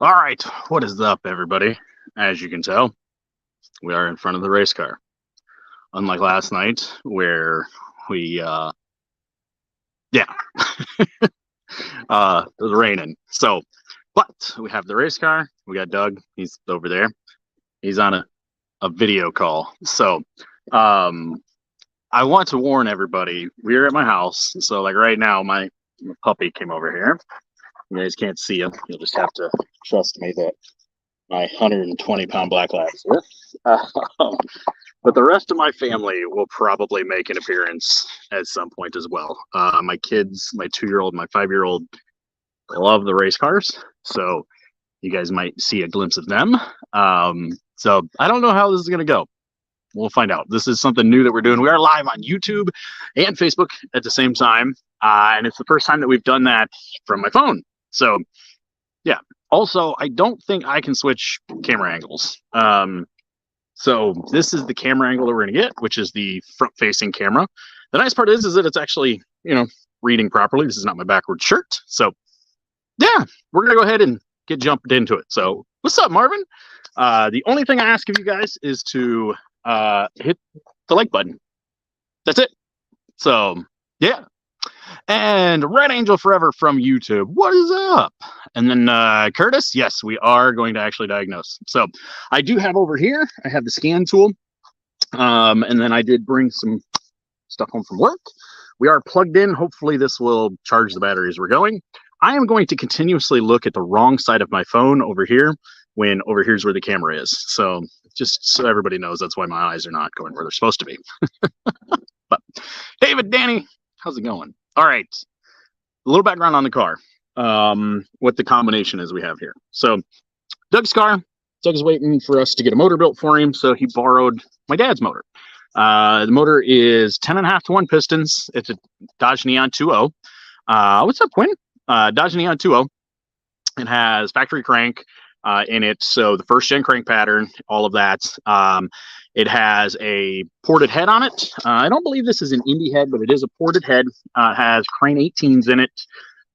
All right, what is up, everybody? As you can tell, we are in front of the race car. Unlike last night, where we, yeah, it was raining. But we have the race car. We got Doug. He's over there. He's on a video call. Um, I want to warn everybody. We're at my house. So, like right now, my puppy came over here. You guys can't see him. You'll just have to trust me that my 120-pound black lab is here. But the rest of my family will probably make an appearance at some point as well. My kids, my 2-year-old, my 5-year-old, love the race cars, so you guys might see a glimpse of them. So I don't know how this is going to go. We'll find out. This is something new that we're doing. We are live on YouTube and Facebook at the same time, and it's the first time that we've done that from my phone. So, yeah. Also, I don't think I can switch camera angles. So this is the camera angle that we're going to get, which is the front-facing camera. The nice part is that it's actually, reading properly. This is not my backward shirt. So, yeah, we're going to go ahead and get jumped into it. So, what's up, Marvin? The only thing I ask of you guys is to hit the like button. That's it. So, yeah. And Red Angel Forever from YouTube, what is up? And then Curtis, yes, we are going to actually diagnose. So I do have over here, I have the scan tool. And then I did bring some stuff home from work. We are plugged in. Hopefully this will charge the batteries we're going. I am going to continuously look at the wrong side of my phone over here when over here's where the camera is. So just so everybody knows, that's why my eyes are not going where they're supposed to be. But David, Danny, how's it going? All right, a little background on the car, what the combination is we have here. So Doug's car, Doug is waiting for us to get a motor built for him, so he borrowed my dad's motor. The motor is 10.5 to 1 pistons. It's a Dodge Neon 2.0. What's up, Quinn? Dodge Neon 2.0. It has factory crank in it, so the first gen crank pattern, all of that. It has a ported head on it. I don't believe this is an Indy head, but it is a ported head. It has Crane 18s in it.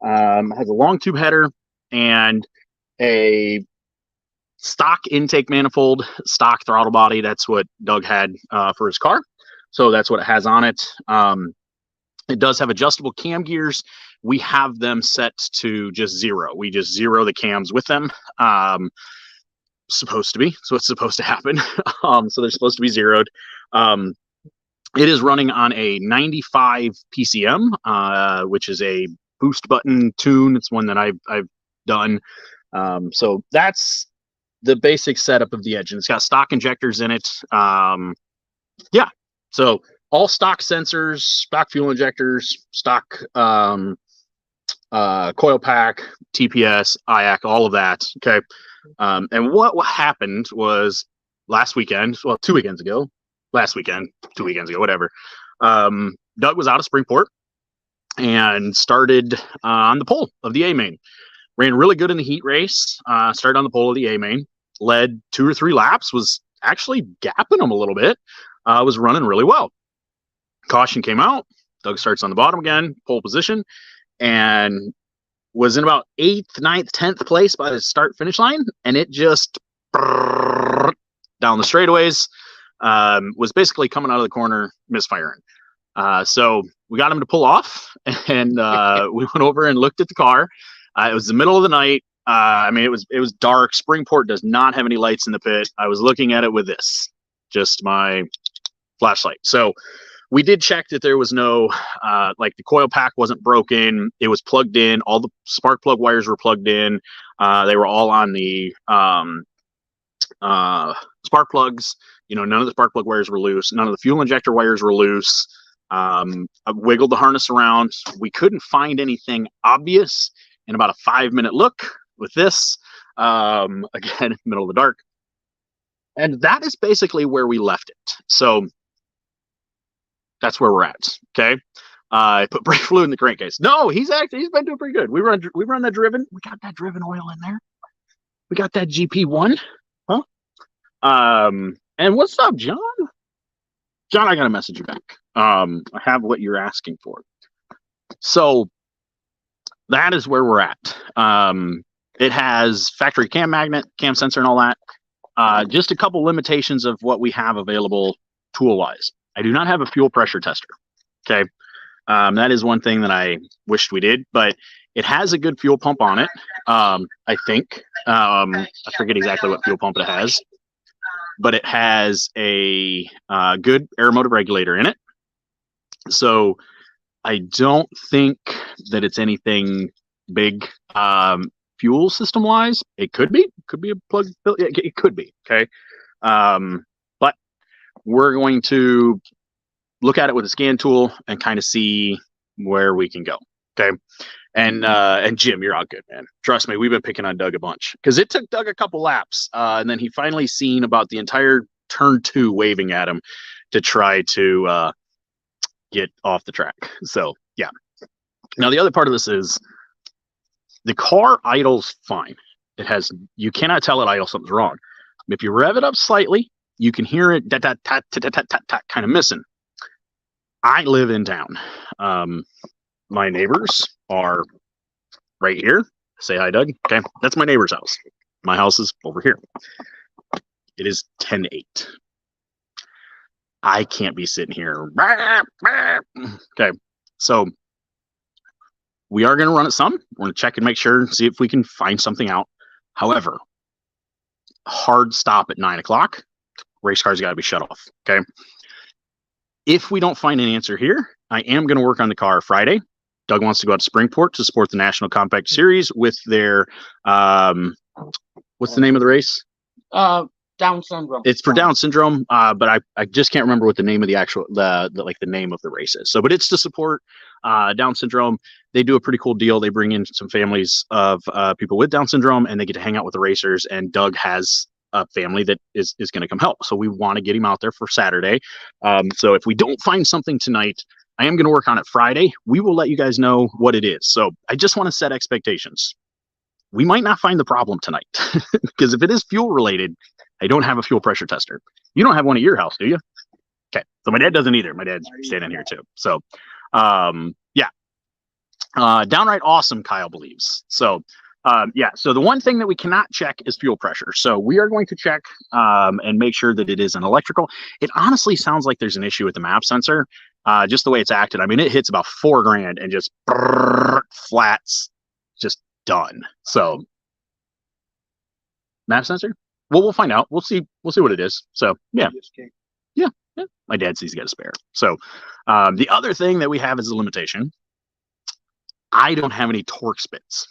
Has a long tube header and a stock intake manifold, stock throttle body. That's what Doug had for his car. So that's what it has on it. It does have adjustable cam gears. We have them set to just 0. We just 0 the cams with them. Supposed to be, so it's supposed to happen. So they're supposed to be zeroed. It is running on a 95 PCM, which is a boost button tune. It's one that I've done. So that's the basic setup of the engine. It's got stock injectors in it. Yeah, so all stock sensors, stock fuel injectors, stock coil pack, TPS, IAC, all of that. Okay. And what happened was last weekend, well, 2 weekends ago, last weekend, 2 weekends ago, whatever. Doug was out of Springport and started on the pole of the A main. Ran really good in the heat race. Started on the pole of the A main, led 2 or 3 laps, was actually gapping them a little bit. Was running really well. Caution came out. Doug starts on the bottom again, pole position, and was in about 8th, 9th, 10th place by the start finish line, and it just down the straightaways, was basically coming out of the corner misfiring. So we got him to pull off, and we went over and looked at the car. It was the middle of the night. I mean, it was dark. Springport does not have any lights in the pit. I was looking at it with this, just my flashlight. So we did check that there was no, like the coil pack wasn't broken. It was plugged in. All the spark plug wires were plugged in. They were all on the spark plugs. None of the spark plug wires were loose. None of the fuel injector wires were loose. I wiggled the harness around. We couldn't find anything obvious in about a 5-minute look with this. Again, middle of the dark. And that is basically where we left it. So that's where we're at. Okay. I put brake fluid in the crankcase. No, he's been doing pretty good. We run that driven. We got that driven oil in there. We got that GP1. Huh? And what's up, John? John, I gotta message you back. I have what you're asking for. So that is where we're at. It has factory cam magnet, cam sensor, and all that. Just a couple limitations of what we have available tool-wise. I do not have a fuel pressure tester. Okay, that is one thing that I wished we did, but it has a good fuel pump on it. I think I forget exactly what fuel pump it has, but it has a good air motor regulator in it. So I don't think that it's anything big fuel system wise. It could be a plug. It could be. Okay. But we're going to look at it with a scan tool and kind of see where we can go. Okay. And Jim, you're all good, man. Trust me, we've been picking on Doug a bunch because it took Doug a couple laps. And then he finally seen about the entire turn 2 waving at him to try to get off the track. So yeah. Now the other part of this is the car idles fine. You cannot tell it idle something's wrong. If you rev it up slightly, you can hear it kind of missing. I live in town. My neighbors are right here. Say hi, Doug. Okay, that's my neighbor's house. My house is over here. It is 10:08. I can't be sitting here. Okay, so we are going to run it some. We're going to check and make sure, see if we can find something out. However, hard stop at 9 o'clock. Race car's got to be shut off. Okay. If we don't find an answer here, I am going to work on the car Friday. Doug wants to go out to Springport to support the National Compact Series with their, what's the name of the race? Down syndrome. It's for Down syndrome, but I just can't remember what the name of the actual, the name of the race is. So, but it's to support Down syndrome. They do a pretty cool deal. They bring in some families of people with Down syndrome, and they get to hang out with the racers. And Doug has a family that is going to come help. So we want to get him out there for Saturday. So if we don't find something tonight, I am going to work on it Friday. We will let you guys know what it is. So I just want to set expectations. We might not find the problem tonight because if it is fuel related, I don't have a fuel pressure tester. You don't have one at your house, do you? Okay. So my dad doesn't either. My dad's standing here too. So, yeah. Downright awesome, Kyle believes. So, yeah. So the one thing that we cannot check is fuel pressure. So we are going to check and make sure that it is an electrical. It honestly sounds like there's an issue with the map sensor, just the way it's acted. I mean, it hits about $4,000 and just flats, just done. So map sensor. Well, we'll find out. We'll see what it is. So yeah. Yeah. My dad sees he got a spare. So the other thing that we have is a limitation. I don't have any torque spits.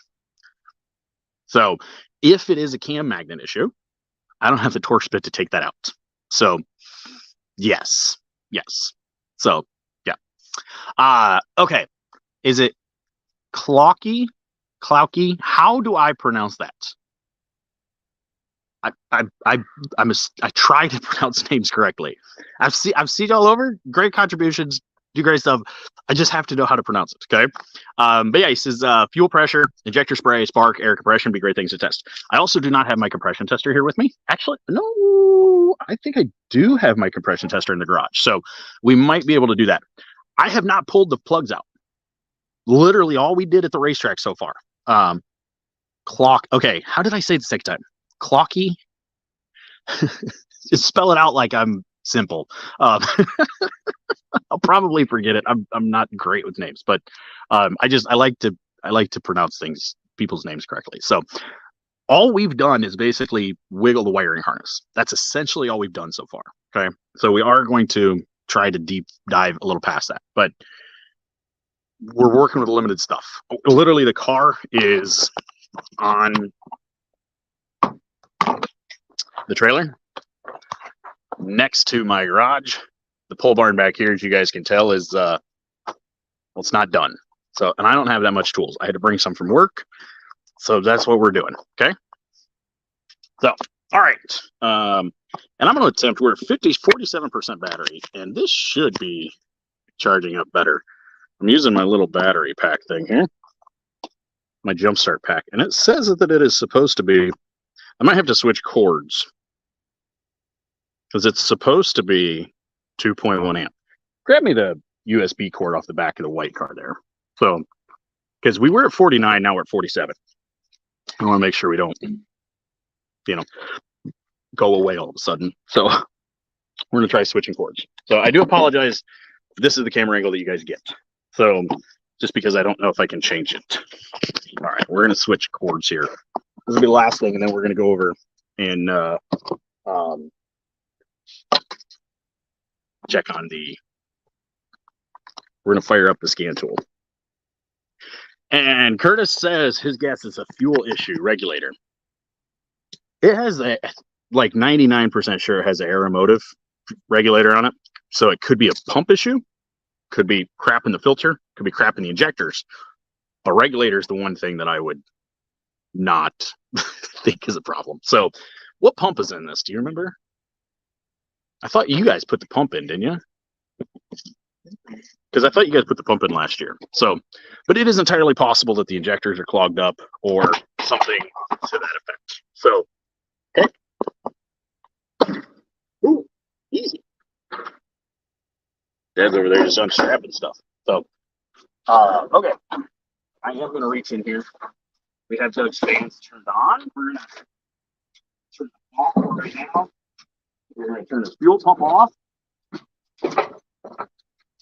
So if it is a cam magnet issue, I don't have the torque spit to take that out. So yes. So yeah. Okay. Is it Clowky? How do I pronounce that? I try to pronounce names correctly. I've seen it all over. Great contributions, do great stuff. I just have to know how to pronounce it. Okay. But yeah, he says fuel pressure, injector spray, spark, air compression be great things to test. I also do not have my compression tester here with me. Actually, no, I think I do have my compression tester in the garage. So we might be able to do that. I have not pulled the plugs out. Literally all we did at the racetrack so far. Okay. How did I say it the second time? Clowky. Just spell it out like I'm simple. I'll probably forget it. I'm not great with names, but I like to pronounce people's names correctly. So all we've done is basically wiggle the wiring harness. That's essentially all we've done so far. Okay. So we are going to try to deep dive a little past that, but we're working with limited stuff. Literally the car is on the trailer next to my garage. The pole barn back here, as you guys can tell, is well, it's not done. So, and I don't have that much tools. I had to bring some from work. So that's what we're doing. Okay. So, all right. And I'm going to attempt, we're at 47% battery, and this should be charging up better. I'm using my little battery pack thing here, my jumpstart pack, and it says that it is supposed to be, I might have to switch cords because it's supposed to be 2.1 amp. Grab me the USB cord off the back of the white car there. So, because we were at 49, now we're at 47. We want to make sure we don't, go away all of a sudden. So we're going to try switching cords. So I do apologize. This is the camera angle that you guys get. So just because I don't know if I can change it. All right, we're going to switch cords here. This will be the last thing, and then we're going to go over and check on we're going to fire up the scan tool. And Curtis says his guess is a fuel issue regulator. It has like 99% sure it has an aeromotive regulator on it. So it could be a pump issue, could be crap in the filter, could be crap in the injectors. A regulator is the one thing that I would not think is a problem. So what pump is in this? Do you remember? I thought you guys put the pump in, didn't you? Because I thought you guys put the pump in last year. So, but it is entirely possible that the injectors are clogged up or something to that effect. So, okay. Ooh, easy. Dad's over there just unstrapping stuff. So, okay. I am going to reach in here. We have those fans turned on. We're going to turn them off right now. We're going to turn the fuel pump off.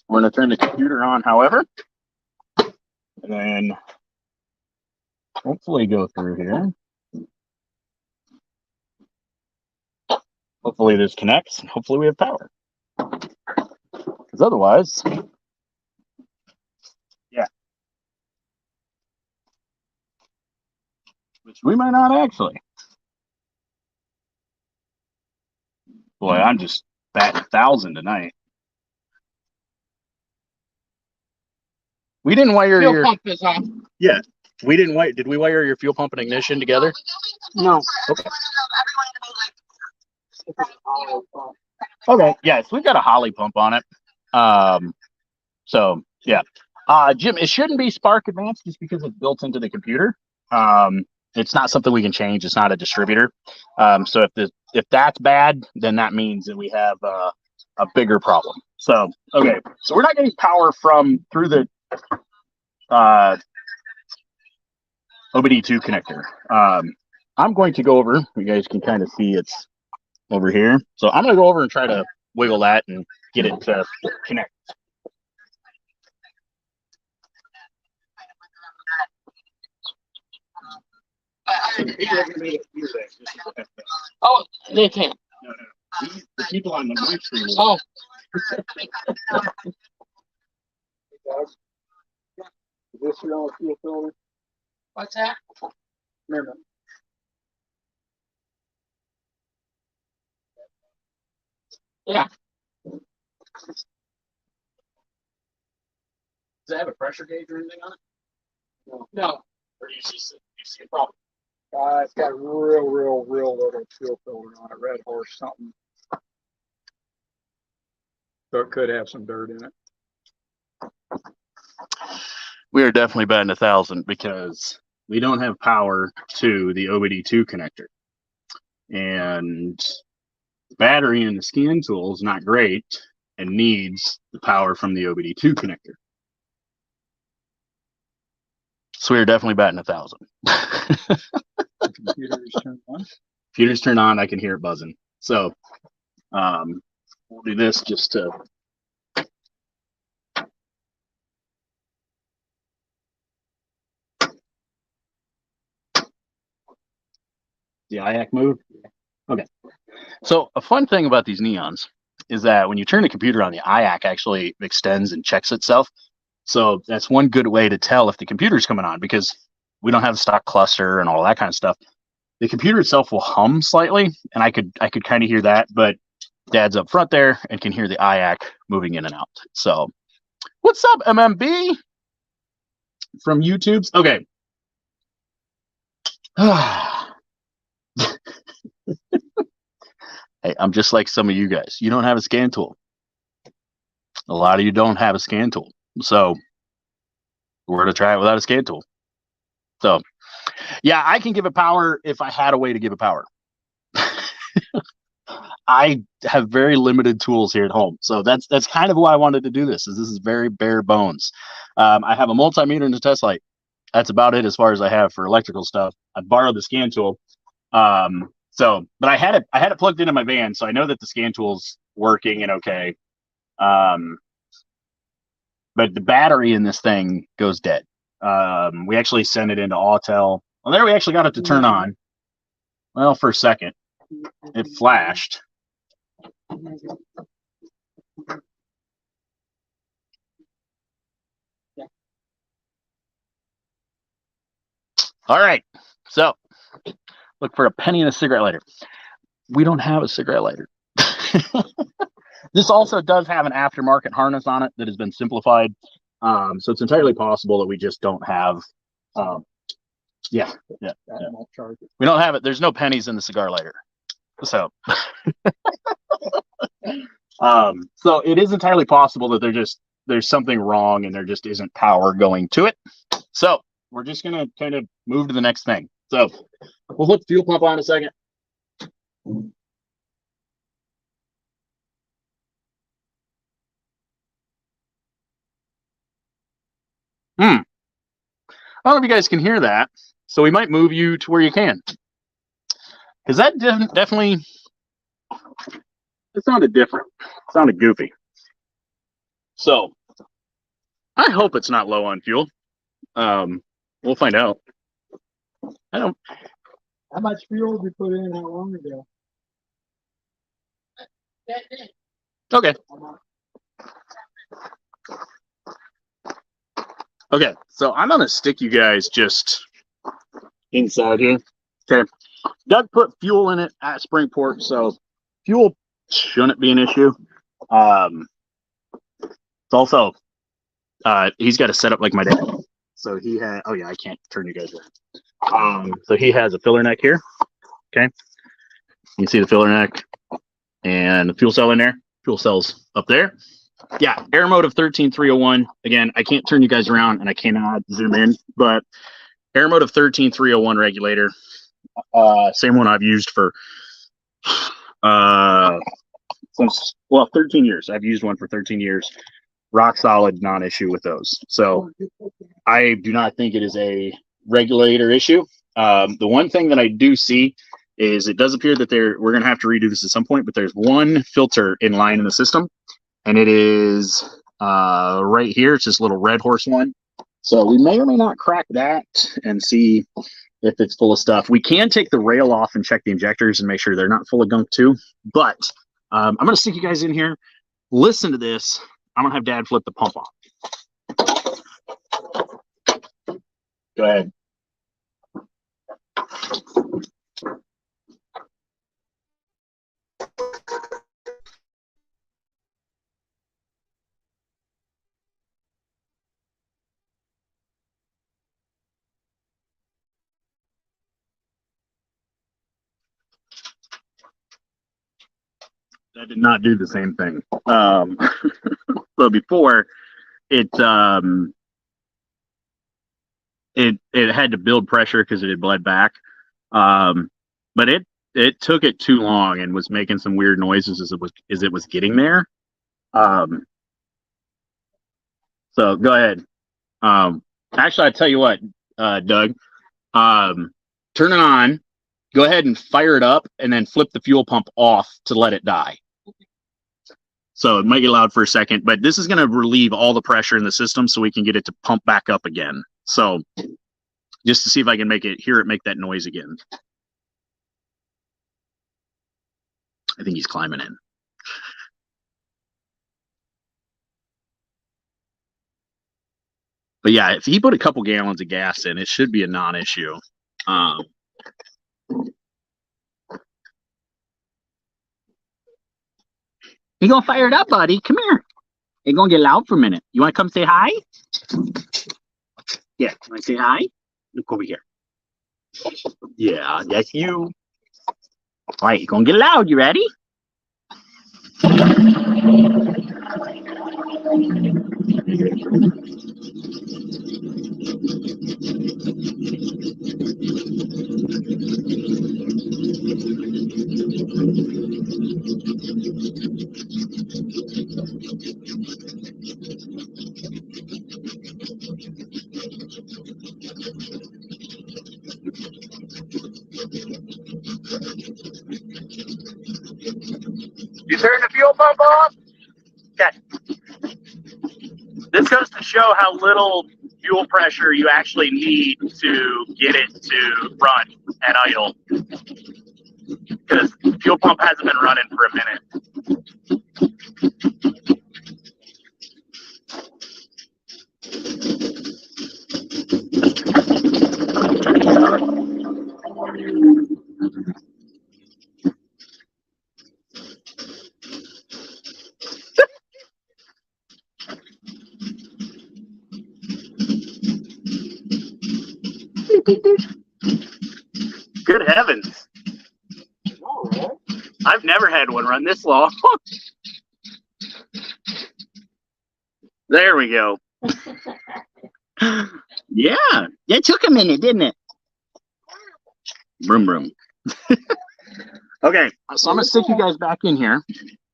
We're going to turn the computer on, however, and then hopefully go through here. Hopefully this connects, and hopefully we have power. Because otherwise, yeah. Which we might not actually. Boy, I'm just batting 1,000 tonight. We didn't wire Fuel pump is off. Yeah, we didn't wire. Did we wire your fuel pump and ignition together? No. Okay. Okay. Yes, we've got a Holly pump on it. So yeah. Jim, it shouldn't be Spark Advanced just because it's built into the computer. It's not something we can change. It's not a distributor. So if that's bad, then that means that we have a bigger problem. So okay. So we're not getting power through the OBD2 connector. I'm going to go over. You guys can kind of see it's over here. So I'm going to go over and try to wiggle that and get it to connect. Oh, they can't. No. The people on the mic stream. Oh. Is this your own fuel filter? What's that? Remember. Yeah. Does it have a pressure gauge or anything on it? No. Or do you see a problem? It's got real little fuel filter on it, Red Horse something. So it could have some dirt in it. We are definitely batting 1,000 because we don't have power to the OBD2 connector. And the battery in the scan tool is not great and needs the power from the OBD2 connector. So we're definitely batting 1,000. Computer's turned on. Computer's turned on. I can hear it buzzing. So we'll do this just to. The IAC move? Okay. So a fun thing about these neons is that when you turn the computer on, the IAC actually extends and checks itself. So that's one good way to tell if the computer's coming on, because we don't have a stock cluster and all that kind of stuff. The computer itself will hum slightly, and I could kind of hear that, but Dad's up front there and can hear the IAC moving in and out. So what's up, MMB? From YouTube's? Okay. Hey, I'm just like some of you guys. You don't have a scan tool. A lot of you don't have a scan tool. So we're going to try it without a scan tool. So, yeah, I can give it power if I had a way to give it power. I have very limited tools here at home. So that's kind of why I wanted to do this. This is very bare bones. I have a multimeter and a test light. that's about it as far as I have for electrical stuff. I borrowed the scan tool. But I had it plugged into my van, so I know that the scan tool's working and okay. But the battery in this thing goes dead. We actually sent it into Autel. Well, there we actually got it to turn on. Well, for a second, it flashed. All right, so look for a penny and a cigarette lighter. We don't have a cigarette lighter. This also does have an aftermarket harness on it that has been simplified. So it's entirely possible that we just don't have. Yeah. We don't have it. There's no pennies in the cigar lighter. So, so it is entirely possible that there's something wrong and there just isn't power going to it. So we're just going to kind of move to the next thing. So we'll hook the fuel pump on in a second. I don't know if you guys can hear that. So we might move you to where you can. Because that definitely, it sounded different. It sounded goofy. So I hope it's not low on fuel. We'll find out. I don't. How much fuel did you put in how long ago? Okay. Okay, so I'm gonna stick you guys just inside here. Okay. Doug put fuel in it at Springport, so fuel shouldn't be an issue. It's also he's got a setup like my dad. So he had, oh yeah, I can't turn you guys around. So he has a filler neck here. Okay. You can see the filler neck and the fuel cell in there. Fuel cell's up there. Yeah, air mode of 13301. Again, I can't turn you guys around and I cannot zoom in, but air mode of 13301 regulator. Same one I've used for since 13 years. I've used one for 13 years. Rock solid, non-issue with those. So I do not think it is a regulator issue. The one thing that I do see is it does appear that we're going to have to redo this at some point, but there's one filter in line in the system, and it is right here. It's this little red horse one. So we may or may not crack that and see if it's full of stuff. We can take the rail off and check the injectors and make sure they're not full of gunk too. But I'm going to stick you guys in here. Listen to this. I'm going to have Dad flip the pump off. Go ahead. That did not do the same thing. So before it had to build pressure because it had bled back. But it took it too long and was making some weird noises as it was getting there. So go ahead. Actually, I tell you what, Doug, turn it on. Go ahead and fire it up and then flip the fuel pump off to let it die. So it might get loud for a second, but this is going to relieve all the pressure in the system so we can get it to pump back up again. So just to see if I can hear it make that noise again. I think he's climbing in. But yeah, if he put a couple gallons of gas in, it should be a non-issue. You gonna fire it up, buddy? Come here. It's gonna get loud for a minute. You wanna come say hi? Yeah, wanna say hi? Look over here. Yeah, that's you. All right, you're gonna get loud. You ready? You turn the fuel pump off? Okay. This goes to show how little fuel pressure you actually need to get it to run at idle. Because the fuel pump hasn't been running for a minute. Good heavens. I've never had one run this long. There we go. Yeah, it took a minute, didn't it? Broom, broom. Okay, so I'm going to stick you guys back in here,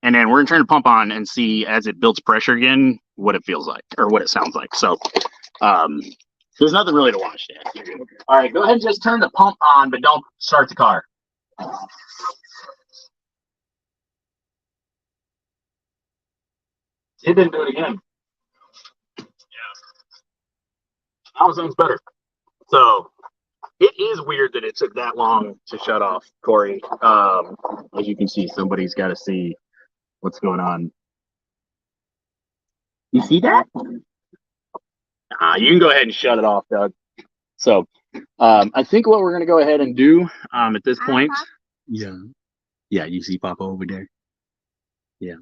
and then we're going to turn the pump on and see as it builds pressure again what it feels like, or what it sounds like. So there's nothing really to watch there. All right, go ahead and just turn the pump on, but don't start the car. It didn't do it again. Yeah. Now it sounds better. So it is weird that it took that long to shut off, Corey. As you can see, somebody's got to see what's going on. You see that? You can go ahead and shut it off, Doug. So I think what we're going to go ahead and do at this point. Yeah. Yeah, you see Papa over there? Yeah.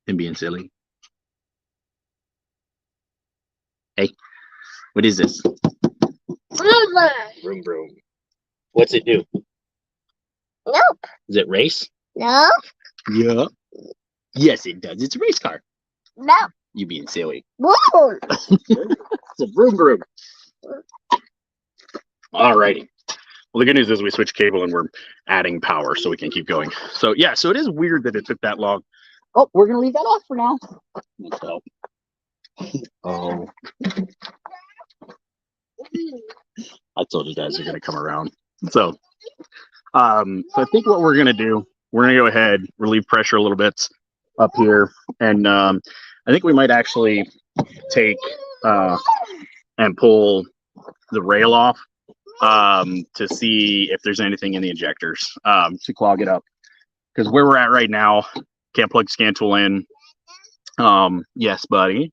Him being silly. Hey, what is this? Broom, broom. What's it do? Nope. Is it race? No. Yeah. Yes, it does. It's a race car. No. You being silly. Whoa. It's a broom, broom. Alrighty. Well, the good news is we switched cable and we're adding power so we can keep going. So, yeah, so it is weird that it took that long. Oh, we're going to leave that off for now. So, oh. I told you guys are going to come around. So I think what we're going to do, we're going to go ahead, relieve pressure a little bit up here. And I think we might actually take and pull the rail off to see if there's anything in the injectors to clog it up. Because where we're at right now, can't plug scan tool in. Yes, buddy.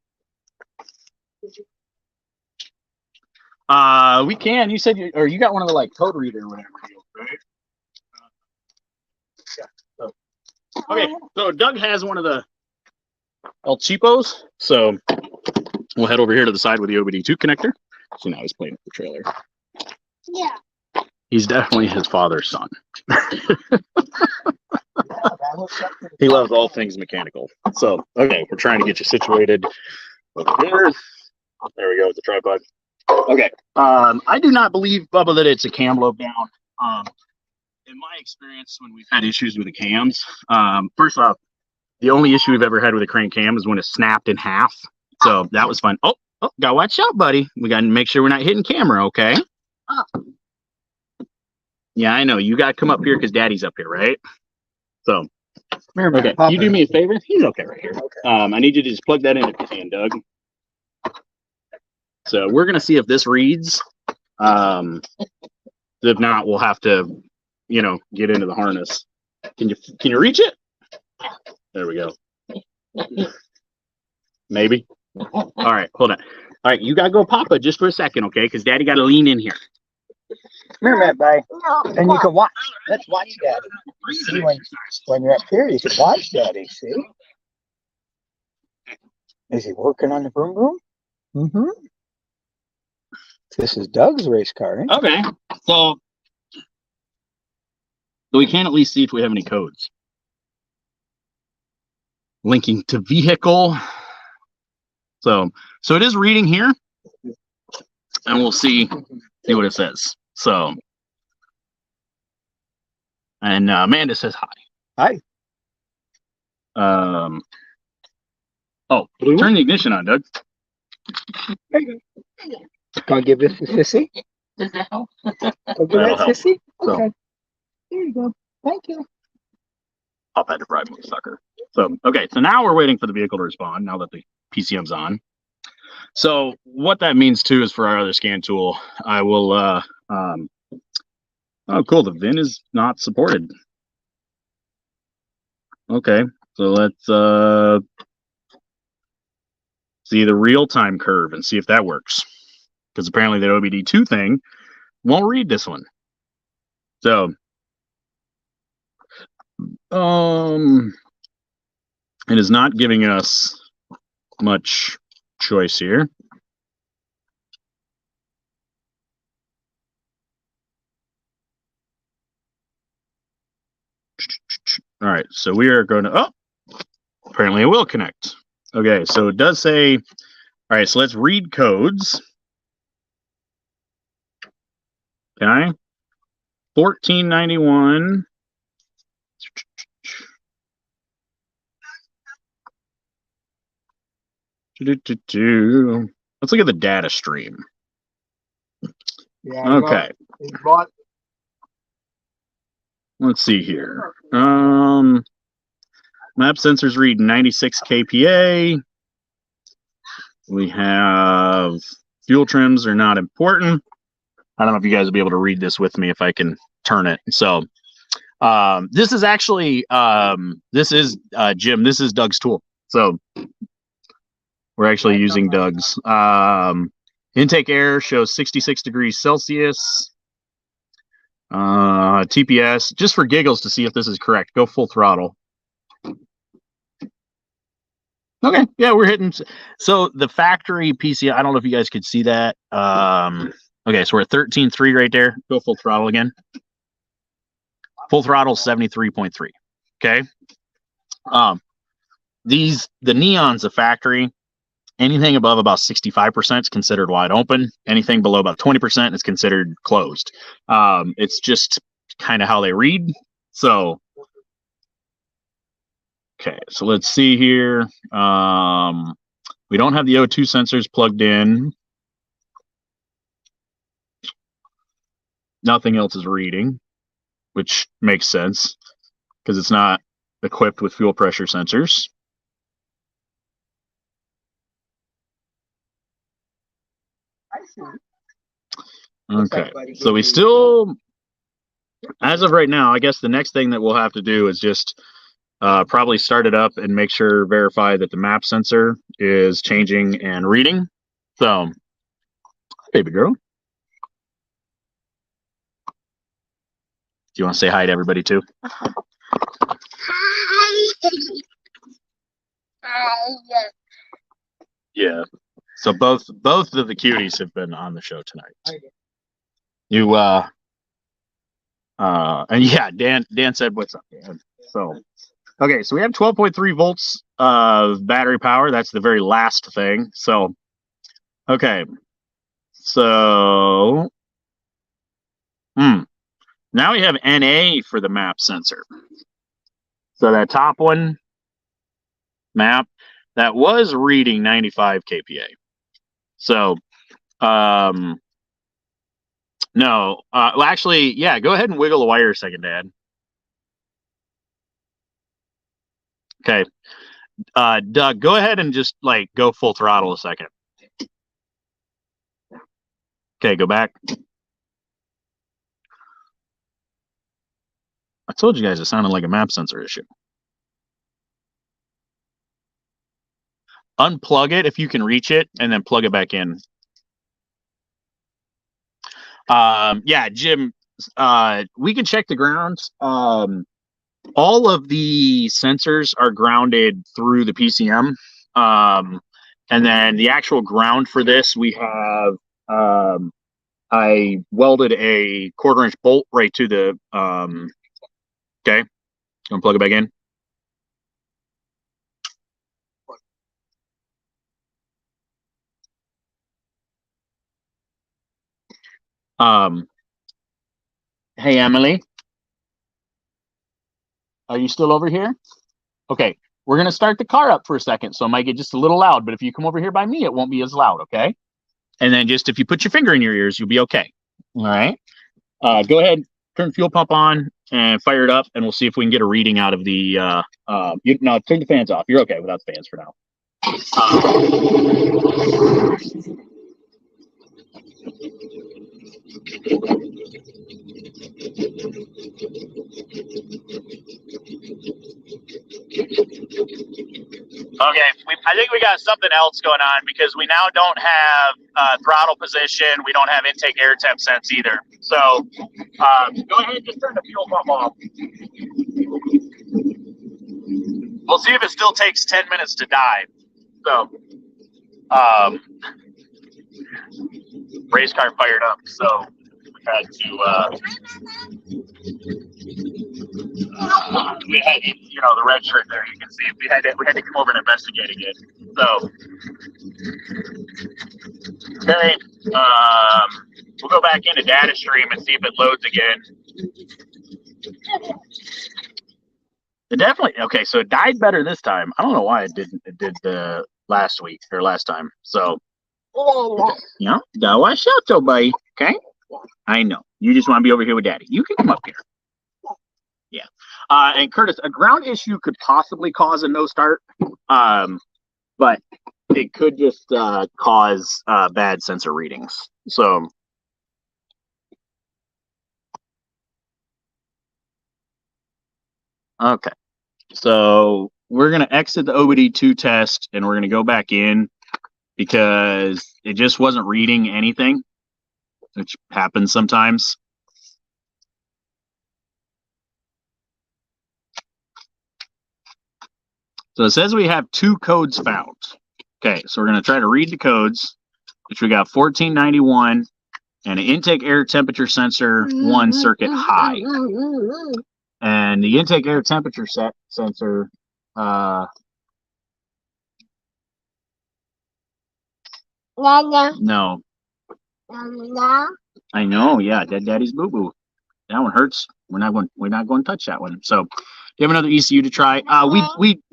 We can. You said you got one of the like code reader or whatever, right? Yeah. So, okay. So Doug has one of the El Cheapos. So we'll head over here to the side with the OBD2 connector. So now he's playing with the trailer. Yeah. He's definitely his father's son. He loves all things mechanical. So, okay, we're trying to get you situated over here. There we go with the tripod. Okay. I do not believe, Bubba, that it's a cam lobe down. In my experience, when we've had issues with the cams, first off, the only issue we've ever had with a crane cam is when it snapped in half. So that was fun. Oh, gotta watch out, buddy. We gotta make sure we're not hitting camera, okay? Oh. Yeah, I know. You gotta come up here because Daddy's up here, right? So, okay. Papa. You do me a favor? He's okay right here. Okay. I need you to just plug that in if you can, Doug. So we're gonna see if this reads. If not, we'll have to, get into the harness. Can you reach it? There we go. Maybe. All right, hold on. All right, you gotta go Papa just for a second, okay? Because Daddy gotta lean in here. Come here, buddy. No. And you can watch. Let's watch Daddy. See, when you're up here, you can watch Daddy. See? Is he working on the broom broom? Mm-hmm. This is Doug's race car. Ain't it? Okay, so we can at least see if we have any codes. Linking to vehicle. So it is reading here, and we'll see what it says. So, and Amanda says hi. Hi. Oh, turn the ignition on, Doug. Gonna give this to Sissy? Does that help? Gonna give That'll that help. Sissy? So, Okay. There you go. Thank you. I've had to bribe my sucker. So, okay, so now we're waiting for the vehicle to respond now that the PCM's on. So what that means too is for our other scan tool, I will, oh, cool. The VIN is not supported. Okay, so let's see the real-time curve and see if that works. Because apparently the OBD2 thing won't read this one. So, it is not giving us much choice here. All right, so we are going to, oh, apparently it will connect. Okay, so it does say, all right, so let's read codes. Okay, 1491. Let's look at the data stream. Yeah. Okay. Well, Let's see here. Map sensors read 96 kPa. We have fuel trims are not important. I don't know if you guys will be able to read this with me if I can turn it. So this is actually this is Jim. This is Doug's tool. So we're actually using Doug's. Intake air shows 66 degrees Celsius. TPS, just for giggles to see if this is correct. Go full throttle. Okay, yeah, we're hitting. So the factory PC, I don't know if you guys could see that. Okay, so we're at 13.3 right there. Go full throttle again. Full throttle 73.3. Okay. The neons of factory, anything above about 65% is considered wide open. Anything below about 20% is considered closed. It's just kind of how they read. So, okay, so let's see here. We don't have the O2 sensors plugged in. Nothing else is reading, which makes sense because it's not equipped with fuel pressure sensors. Okay, so we still, as of right now, I guess the next thing that we'll have to do is just probably start it up and make sure, verify that the map sensor is changing and reading. So, baby girl. Do you want to say hi to everybody too? Hi. Hi. Yeah. So both of the cuties have been on the show tonight. You and yeah, Dan said what's up, Dan. So okay, so we have 12.3 volts of battery power. That's the very last thing. So okay. So now we have NA for the map sensor. So that top one map that was reading 95 kPa. So no, well, actually, yeah, go ahead and wiggle the wire a second, Dad. Okay. Doug, go ahead and just like go full throttle a second. Okay, go back. I told you guys it sounded like a map sensor issue. Unplug it if you can reach it, and then plug it back in. Yeah, Jim, we can check the grounds. All of the sensors are grounded through the PCM. And then the actual ground for this, we have, I welded a 1/4-inch bolt right to the, okay, gonna plug it back in. Hey, Emily. Are you still over here? Okay, we're going to start the car up for a second, so it might get just a little loud, but if you come over here by me, it won't be as loud, okay? And then just if you put your finger in your ears, you'll be okay. All right? Go ahead, turn fuel pump on, and fire it up, and we'll see if we can get a reading out of the. No, turn the fans off. You're okay without the fans for now. Okay, I think we got something else going on because we now don't have throttle position. We don't have intake air temp sense either. So go ahead and just turn the fuel pump off. We'll see if it still takes 10 minutes to die. So race car fired up. So we had to. We had, the red shirt there. You can see we had to come over and investigate again. So, okay, we'll go back into data stream and see if it loads again. It definitely okay. So it died better this time. I don't know why it didn't. It did the last week or last time. So, gotta watch out, though, buddy. Okay, I know you just want to be over here with Daddy. You can come up here. Yeah. And Curtis, a ground issue could possibly cause a no start, but it could just cause bad sensor readings. So, okay. So we're going to exit the OBD2 test and we're going to go back in because it just wasn't reading anything, which happens sometimes. So it says we have 2 codes found. Okay, so we're going to try to read the codes, which we got 1491 and an intake air temperature sensor 1 circuit high. And the intake air temperature sensor, no. I know, yeah, Dead Daddy's boo boo. That one hurts. We're not going to touch that one. So, do you have another ECU to try? We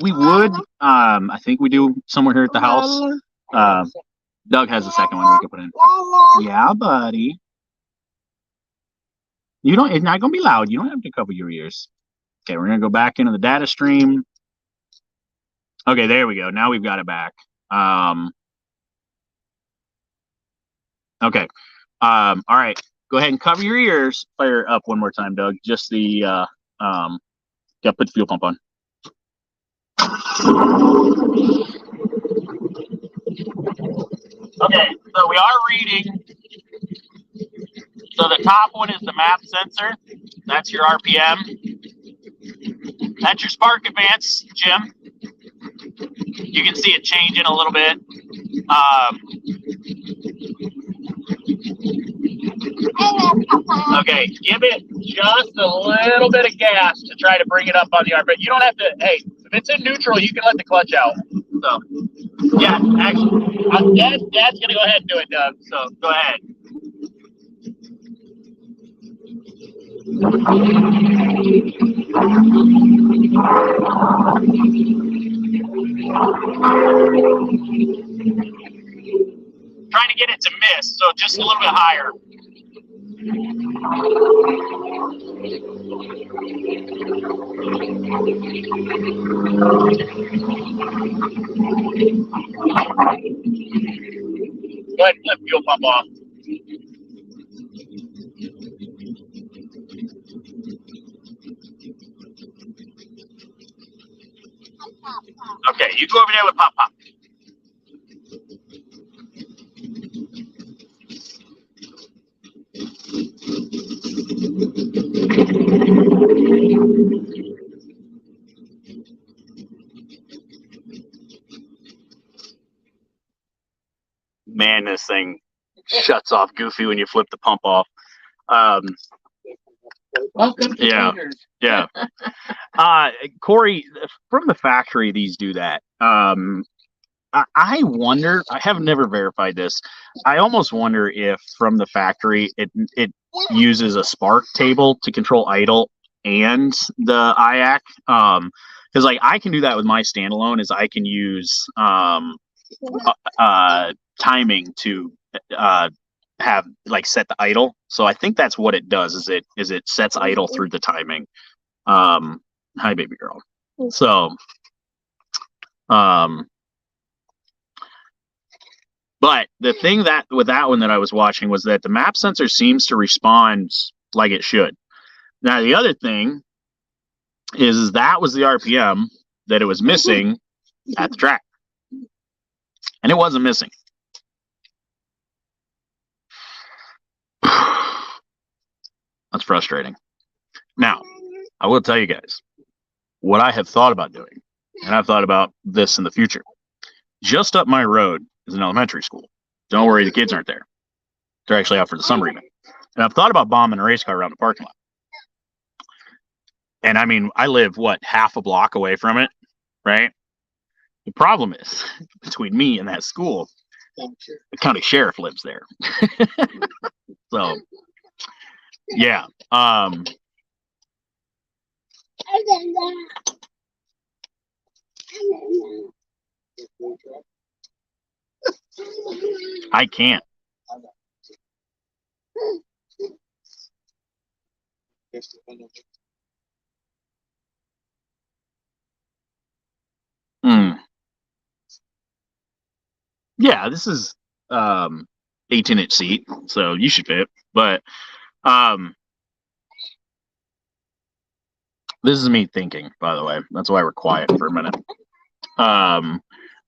would. I think we do somewhere here at the house. Doug has the second one we could put in. Yeah, buddy. It's not going to be loud. You don't have to cover your ears. Okay, we're going to go back into the data stream. Okay, there we go. Now we've got it back. Okay. All right. Go ahead and cover your ears. Fire up one more time, Doug. Just the put the fuel pump on. Okay, so we are reading. So the top one is the map sensor. That's your RPM. That's your spark advance, Jim. You can see it changing a little bit. Okay, give it just a little bit of gas to try to bring it up on the RPM. You don't have to, hey, if it's in neutral, you can let the clutch out. So, yeah, actually, Dad's going to go ahead and do it, Doug. So, go ahead. Trying to get it to miss, so just a little bit higher. Go ahead and flip fuel pump off. Okay, you go over there with Pop Pop. Man, this thing shuts off goofy when you flip the pump off. Welcome to Yeah. Taters. Yeah. Corey, from the factory, these do that. I wonder, I have never verified this. I almost wonder if from the factory, it uses a spark table to control idle and the IAC. Because like I can do that with my standalone is I can use timing to have like set the idle. So I think that's what it does. Is it sets idle through the timing. Hi, baby girl. So, but the thing that with that one that I was watching was that the map sensor seems to respond like it should. Now the other thing is that was the RPM that it was missing at the track, and it wasn't missing. That's frustrating. Now, I will tell you guys what I have thought about doing, and I've thought about this in the future. Just up my road is an elementary school. Don't worry, the kids aren't there. They're actually out for the summer even. And I've thought about bombing a race car around the parking lot. And I mean, I live, half a block away from it, right? The problem is, between me and that school, the county sheriff lives there. So, yeah. I can't. Yeah, this is 18-inch seat, so you should fit. But this is me thinking, by the way. That's why we're quiet for a minute.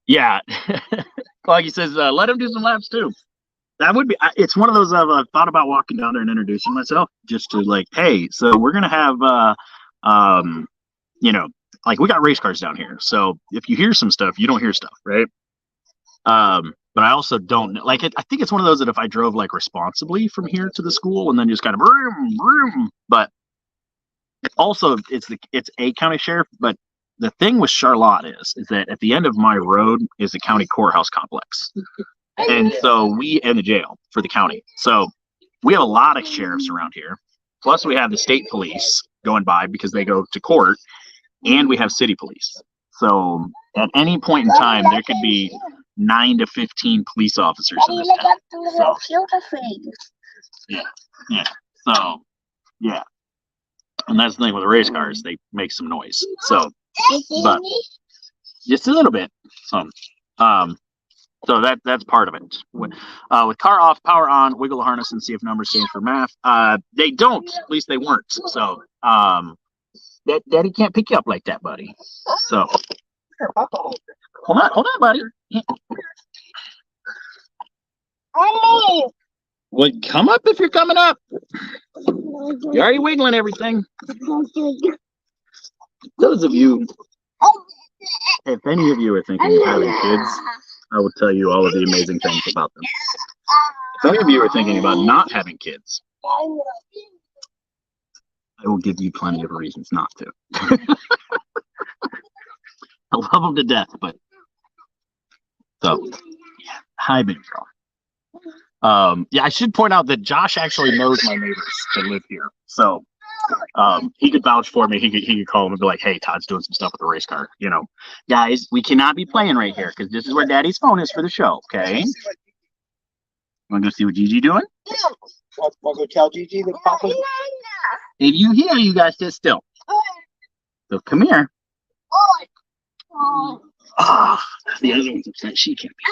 Yeah, like he says, let him do some laps too. That would be. It's one of those I've thought about walking down there and introducing myself, just to like, hey, so we're gonna have, like we got race cars down here. So if you hear some stuff, you don't hear stuff, right? But I also don't like it. I think it's one of those that if I drove like responsibly from here to the school and then just kind of vroom, vroom, but also it's a county sheriff. But the thing with Charlotte is that at the end of my road is the county courthouse complex. And so and the jail for the county. So we have a lot of sheriffs around here. Plus we have the state police going by because they go to court, and we have city police. So at any point in time, there could be 9 to 15 police officers in this town. So, yeah. So, yeah. And that's the thing with the race cars, they make some noise. So, but just a little bit. So that's part of it. With car off, power on, wiggle the harness and see if numbers change for math. They don't. At least they weren't. So Daddy can't pick you up like that, buddy. So hold on, buddy. Well, come up if you're coming up. You're already wiggling everything. Those of you, if any of you are thinking of having kids, I will tell you all of the amazing things about them. If any of you are thinking about not having kids, I will give you plenty of reasons not to. I love them to death, but so yeah. Hi, big girl. Yeah, I should point out that Josh actually knows my neighbors that live here, so he could vouch for me. He could call him and be like, "Hey, Todd's doing some stuff with the race car. Guys, we cannot be playing right here because this is where Daddy's phone is for the show. Okay? Want to go see what Gigi doing? Want to go tell Gigi that Papa? If you hear, you guys sit still. So come here. Ah, the other one's upset. She can't be.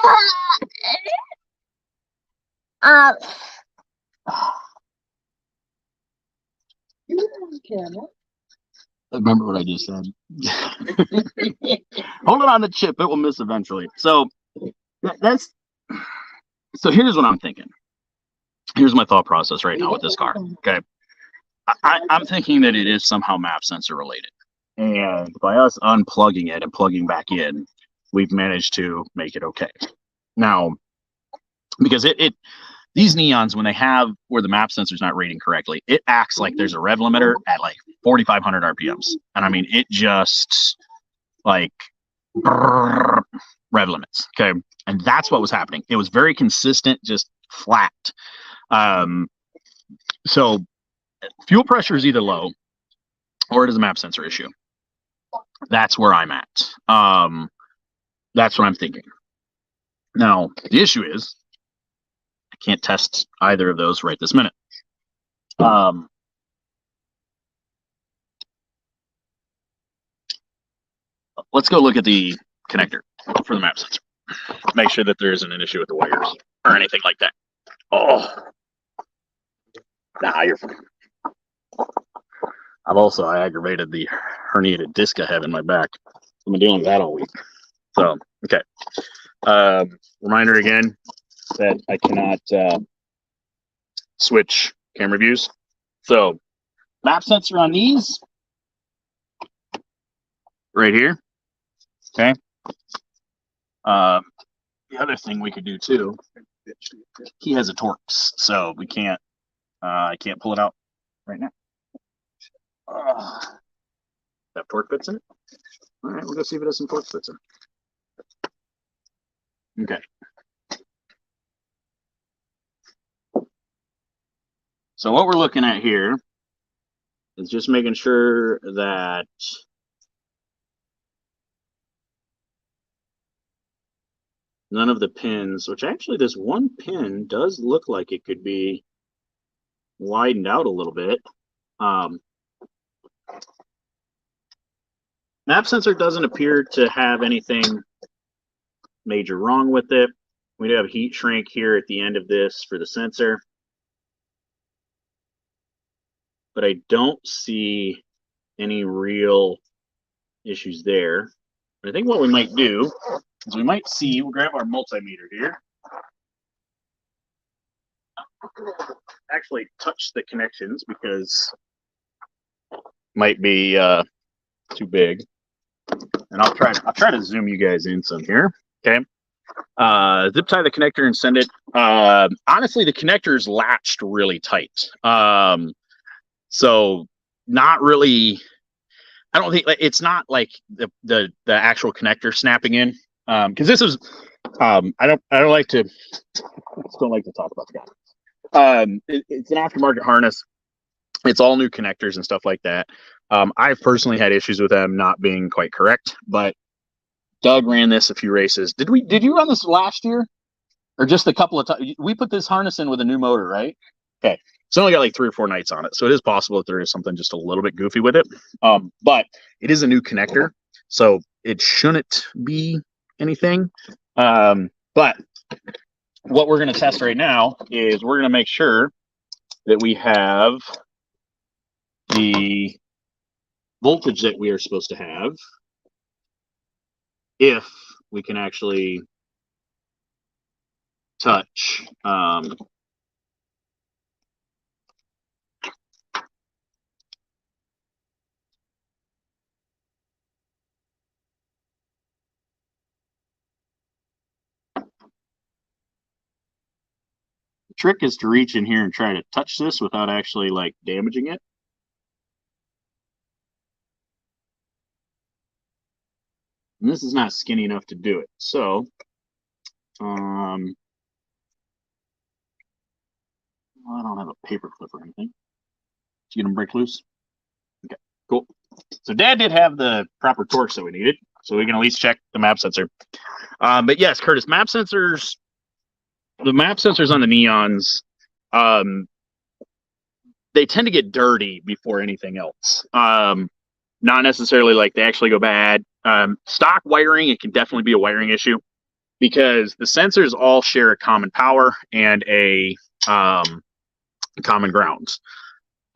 Remember what I just said. Hold it on the chip. It will miss eventually. So so here's what I'm thinking. Here's my thought process right now with this car. Okay. I'm thinking that it is somehow map sensor related. And by us unplugging it and plugging back in, we've managed to make it okay. Now, because these neons, when they have where the map sensor's not reading correctly, it acts like there's a rev limiter at like 4,500 RPMs. And I mean, it just like rev limits. Okay. And that's what was happening. It was very consistent, just flat. So fuel pressure is either low or it is a map sensor issue. That's where I'm at. That's what I'm thinking. Now, the issue is can't test either of those right this minute. Let's go look at the connector for the map sensor. Make sure that there isn't an issue with the wires or anything like that. Oh, nah, you're fine. I aggravated the herniated disc I have in my back. I've been dealing with that all week. So, okay. Reminder again that I cannot switch camera views. So, map sensor on these right here. Okay. The other thing we could do too, he has a Torx, so we can't. I can't pull it out right now. Have torque bits in it? All right, we'll go see if it has some torque bits in it. Okay. So what we're looking at here is just making sure that none of the pins, which actually this one pin does look like it could be widened out a little bit. Map sensor doesn't appear to have anything major wrong with it. We do have heat shrink here at the end of this for the sensor, but I don't see any real issues there. But I think what we might do is we might see, we'll grab our multimeter here. Actually touch the connections because it might be too big. And I'll try to zoom you guys in some here. Okay. Zip tie the connector and send it. Honestly, the connector is latched really tight. So not really, I don't think it's not like the actual connector snapping in. Because this is I don't like to talk about that. It's an aftermarket harness. It's all new connectors and stuff like that. I've personally had issues with them not being quite correct, but Doug ran this a few races. Did you run this last year? Or just a couple of times? We put this harness in with a new motor, right? Okay. It's only got like 3 or 4 nights on it. So it is possible that there is something just a little bit goofy with it. But it is a new connector, so it shouldn't be anything. But what we're going to test right now is we're going to make sure that we have the voltage that we are supposed to have if we can actually touch the trick is to reach in here and try to touch this without actually like damaging it. And this is not skinny enough to do it. So, I don't have a paper clip or anything. Did you get them break loose? Okay, cool. So Dad did have the proper torques that we needed, so we can at least check the map sensor. But yes, Curtis, the map sensors on the Neons, they tend to get dirty before anything else. Not necessarily like they actually go bad. Stock wiring, it can definitely be a wiring issue because the sensors all share a common power and a common grounds.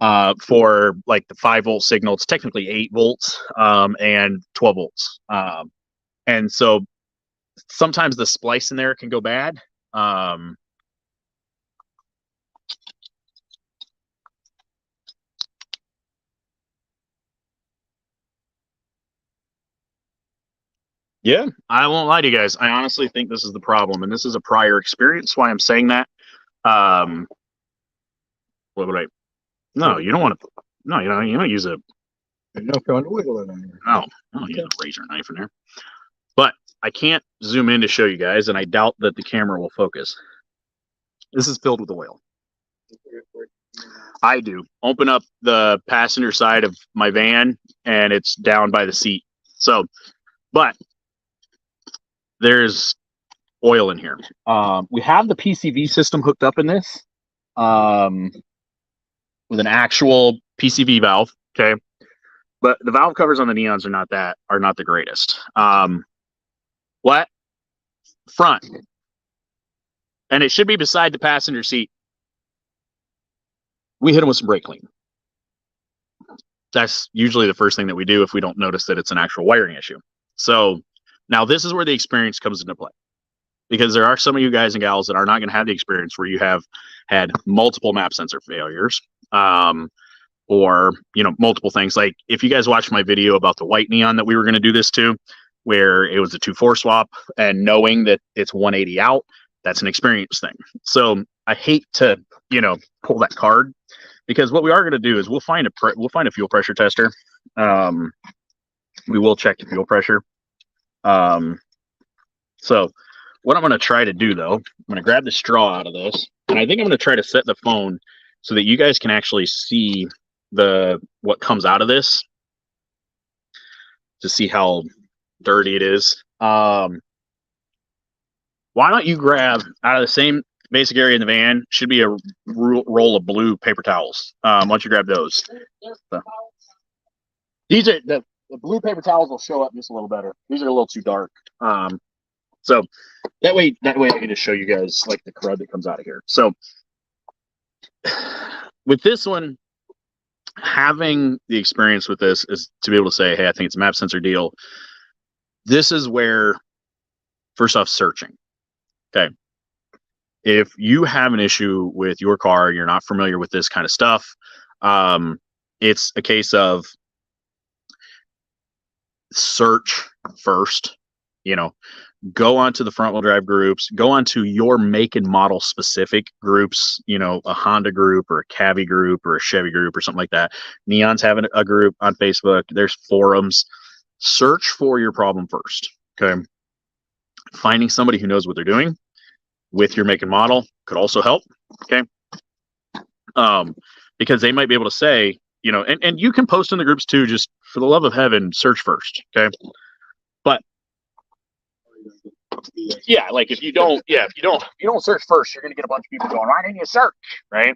For like the 5-volt signal, it's technically 8 volts and 12 volts. And so sometimes the splice in there can go bad. Yeah, I won't lie to you guys. I honestly think this is the problem, and this is a prior experience. Why I'm saying that. What would I? No, you don't want to. No, you don't use a. No fun wiggling in there. No, I don't use a razor knife in there. But I can't zoom in to show you guys, and I doubt that the camera will focus. This is filled with oil. I do. Open up the passenger side of my van, and it's down by the seat. So, but there's oil in here. We have the PCV system hooked up in this with an actual PCV valve. Okay, but the valve covers on the Neons are not the greatest. What front, and it should be beside the passenger seat. We hit them with some brake clean. That's usually the first thing that we do if we don't notice that it's an actual wiring issue. So now this is where the experience comes into play, because there are some of you guys and gals that are not going to have the experience where you have had multiple map sensor failures, or multiple things. Like if you guys watched my video about the white Neon that we were going to do this to, where it was a 2-4 swap, and knowing that it's 180 out, that's an experience thing. So I hate to pull that card, because what we are going to do is we'll find a fuel pressure tester. We will check the fuel pressure. So what I'm going to try to do, though, I'm going to grab the straw out of this, and I think I'm going to try to set the phone so that you guys can actually see what comes out of this, to see how dirty it is. Why don't you grab out of the same basic area in the van, should be a roll of blue paper towels. Why don't you grab those? So, these are the blue paper towels will show up just a little better. These are a little too dark. So that way I can just show you guys like the crud that comes out of here. So with this one, having the experience with this is to be able to say, hey, I think it's a map sensor deal. This is where, first off, searching. Okay. If you have an issue with your car, you're not familiar with this kind of stuff, it's a case of search first. Go onto the front wheel drive groups, go onto your make and model specific groups, a Honda group or a Cavi group or a Chevy group or something like that. Neon's having a group on Facebook. There's forums. Search for your problem first. Okay. Finding somebody who knows what they're doing with your make and model could also help. Okay. Because they might be able to say, and you can post in the groups too, just for the love of heaven, search first. Okay. But yeah, like if you don't search first, you're going to get a bunch of people going, why didn't you search? Right.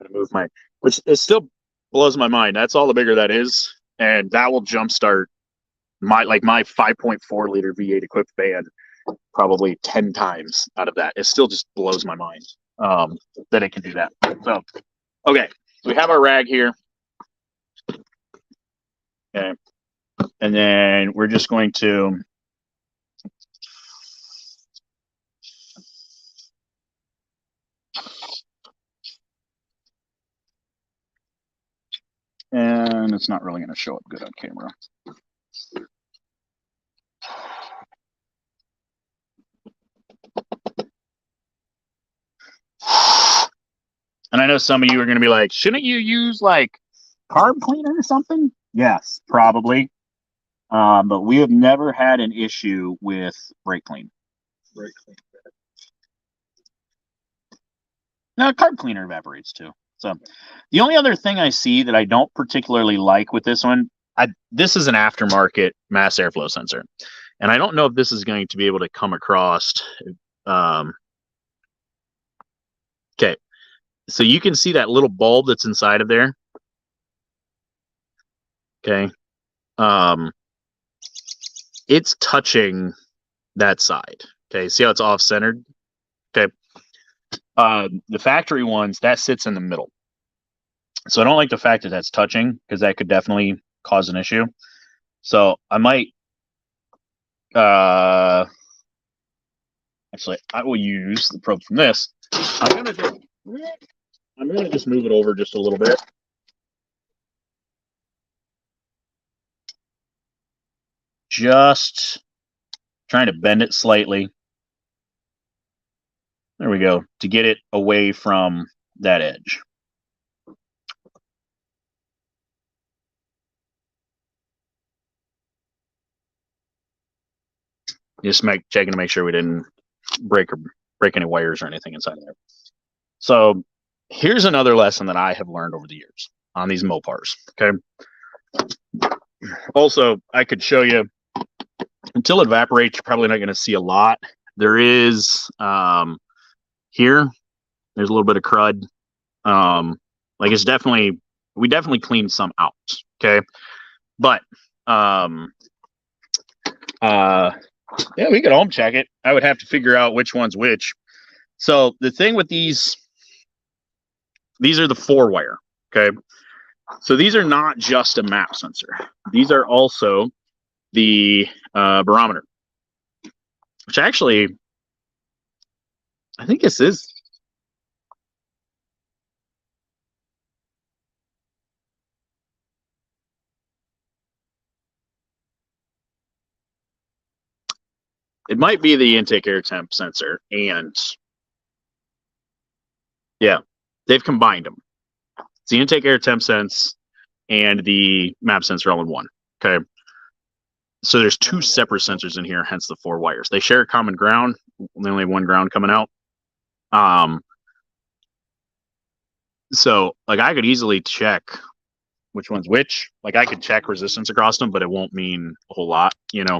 I'm going to move which it still blows my mind. That's all the bigger that is. And that will jumpstart my 5.4 liter V8 equipped van probably 10 times out of that. It still just blows my mind that it can do that. So, okay, we have our rag here. Okay, and then we're just going to and it's not really going to show up good on camera. And I know some of you are going to be like, shouldn't you use like carb cleaner or something? Yes, probably. But we have never had an issue with brake clean. No, carb cleaner evaporates too. So the only other thing I see that I don't particularly like with this one, this is an aftermarket mass airflow sensor. And I don't know if this is going to be able to come across. Okay. So you can see that little bulb that's inside of there. Okay. It's touching that side. Okay. See how it's off centered? Okay. The factory ones, that sits in the middle. So I don't like the fact that that's touching, because that could definitely cause an issue. So I might, actually, I will use the probe from this. I'm gonna just move it over just a little bit. Just trying to bend it slightly. There we go, to get it away from that edge. Just checking to make sure we didn't break any wires or anything inside of there. So here's another lesson that I have learned over the years on these Mopars. Okay. Also, I could show you, until it evaporates, you're probably not going to see a lot. There is here. There's a little bit of crud. Like it's definitely, we definitely cleaned some out. Okay, but yeah, we could home check it. I would have to figure out which one's which. So the thing with these are the 4-wire. Okay, so these are not just a map sensor. These are also the barometer, which actually, I think this is. It might be the intake air temp sensor, and yeah, they've combined them. It's the intake air temp sense and the map sensor all in one. Okay, so there's 2 separate sensors in here, hence the 4 wires. They share a common ground. They only have 1 ground coming out. So like I could easily check which one's which. Like I could check resistance across them, but it won't mean a whole lot, you know.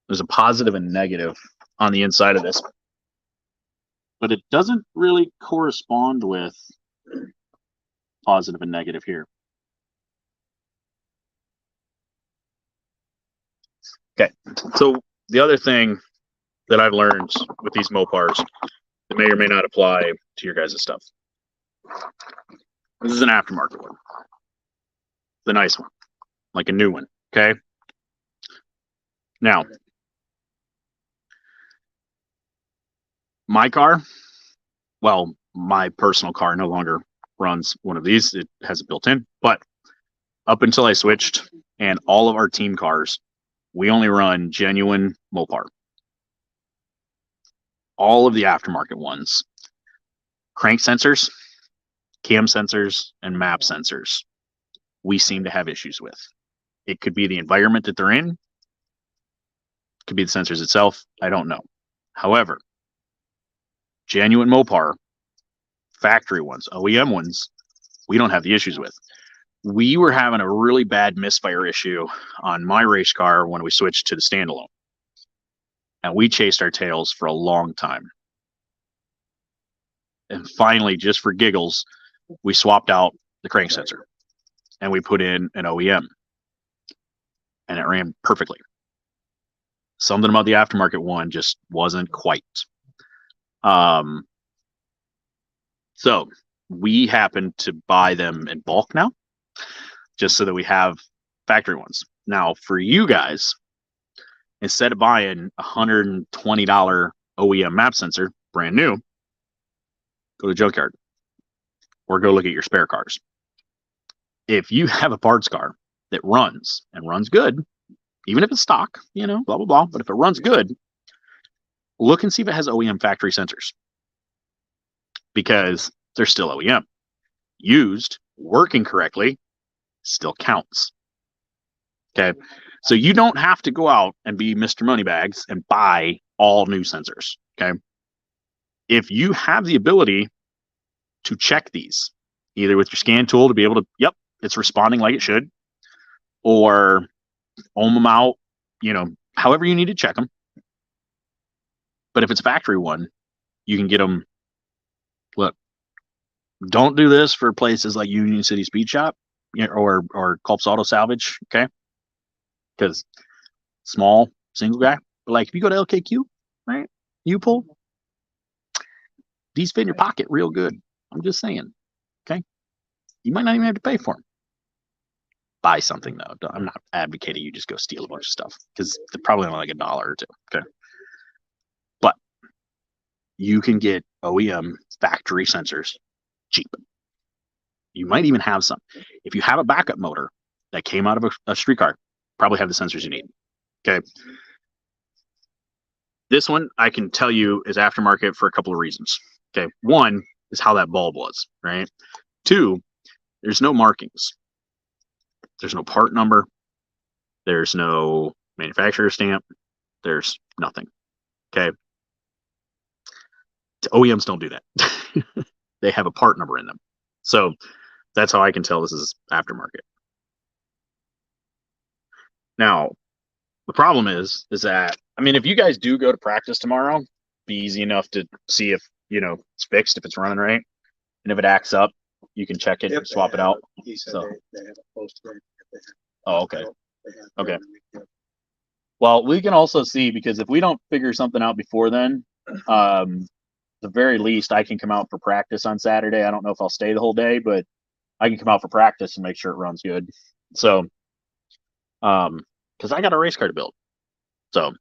There's a positive and negative on the inside of this, but it doesn't really correspond with positive and negative here. Okay, so the other thing that I've learned with these Mopars that may or may not apply to your guys' stuff. This is an aftermarket one. The nice one, like a new one, okay? Now, my car, well, my personal car no longer runs one of these. It has it built in, but up until I switched and all of our team cars, we only run genuine Mopar. All of the aftermarket ones, crank sensors, cam sensors, and map sensors, we seem to have issues with. It could be the environment that they're in. It could be the sensors itself. I don't know. However, genuine Mopar, factory ones, OEM ones, we don't have the issues with. We were having a really bad misfire issue on my race car when we switched to the standalone. And we chased our tails for a long time. And finally, just for giggles, we swapped out the crank sensor and we put in an OEM. And it ran perfectly. Something about the aftermarket one just wasn't quite. So we happen to buy them in bulk now, just so that we have factory ones. Now, for you guys, instead of buying $120 OEM map sensor, brand new, go to the junkyard or go look at your spare cars. If you have a parts car that runs and runs good, even if it's stock, you know, blah, blah, blah, but if it runs good, look and see if it has OEM factory sensors, because they're still OEM. Used, working correctly, still counts. Okay, so you don't have to go out and be Mr. Moneybags and buy all new sensors. Okay, if you have the ability to check these, either with your scan tool to be able to, yep, it's responding like it should, or ohm them out, you know, however you need to check them. But if it's a factory one, you can get them. Look, don't do this for places like Union City Speed Shop, you know, or Culp's Auto Salvage, okay? Because small single guy. But like if you go to LKQ, right? You pull these fit in your pocket real good. I'm just saying, okay? You might not even have to pay for them. Buy something though. I'm not advocating you just go steal a bunch of stuff, because they're probably only like $1 or $2. Okay, but you can get OEM factory sensors cheap. You might even have some. If you have a backup motor that came out of a street car, probably have the sensors you need. Okay. This one I can tell you is aftermarket for a couple of reasons. Okay. One is how that bulb was, right? 2, there's no markings. There's no part number. There's no manufacturer stamp. There's nothing. Okay. OEMs don't do that. They have a part number in them. So that's how I can tell this is aftermarket. Now, the problem is that, I mean, if you guys do go to practice tomorrow, be easy enough to see if, it's fixed, if it's running right. And if it acts up, you can check it, swap it out. He said So. they have a post break. Oh, okay. Okay. Well, we can also see, because if we don't figure something out before then, the very least, I can come out for practice on Saturday. I don't know if I'll stay the whole day, but I can come out for practice and make sure it runs good. So, because I got a race car to build. So,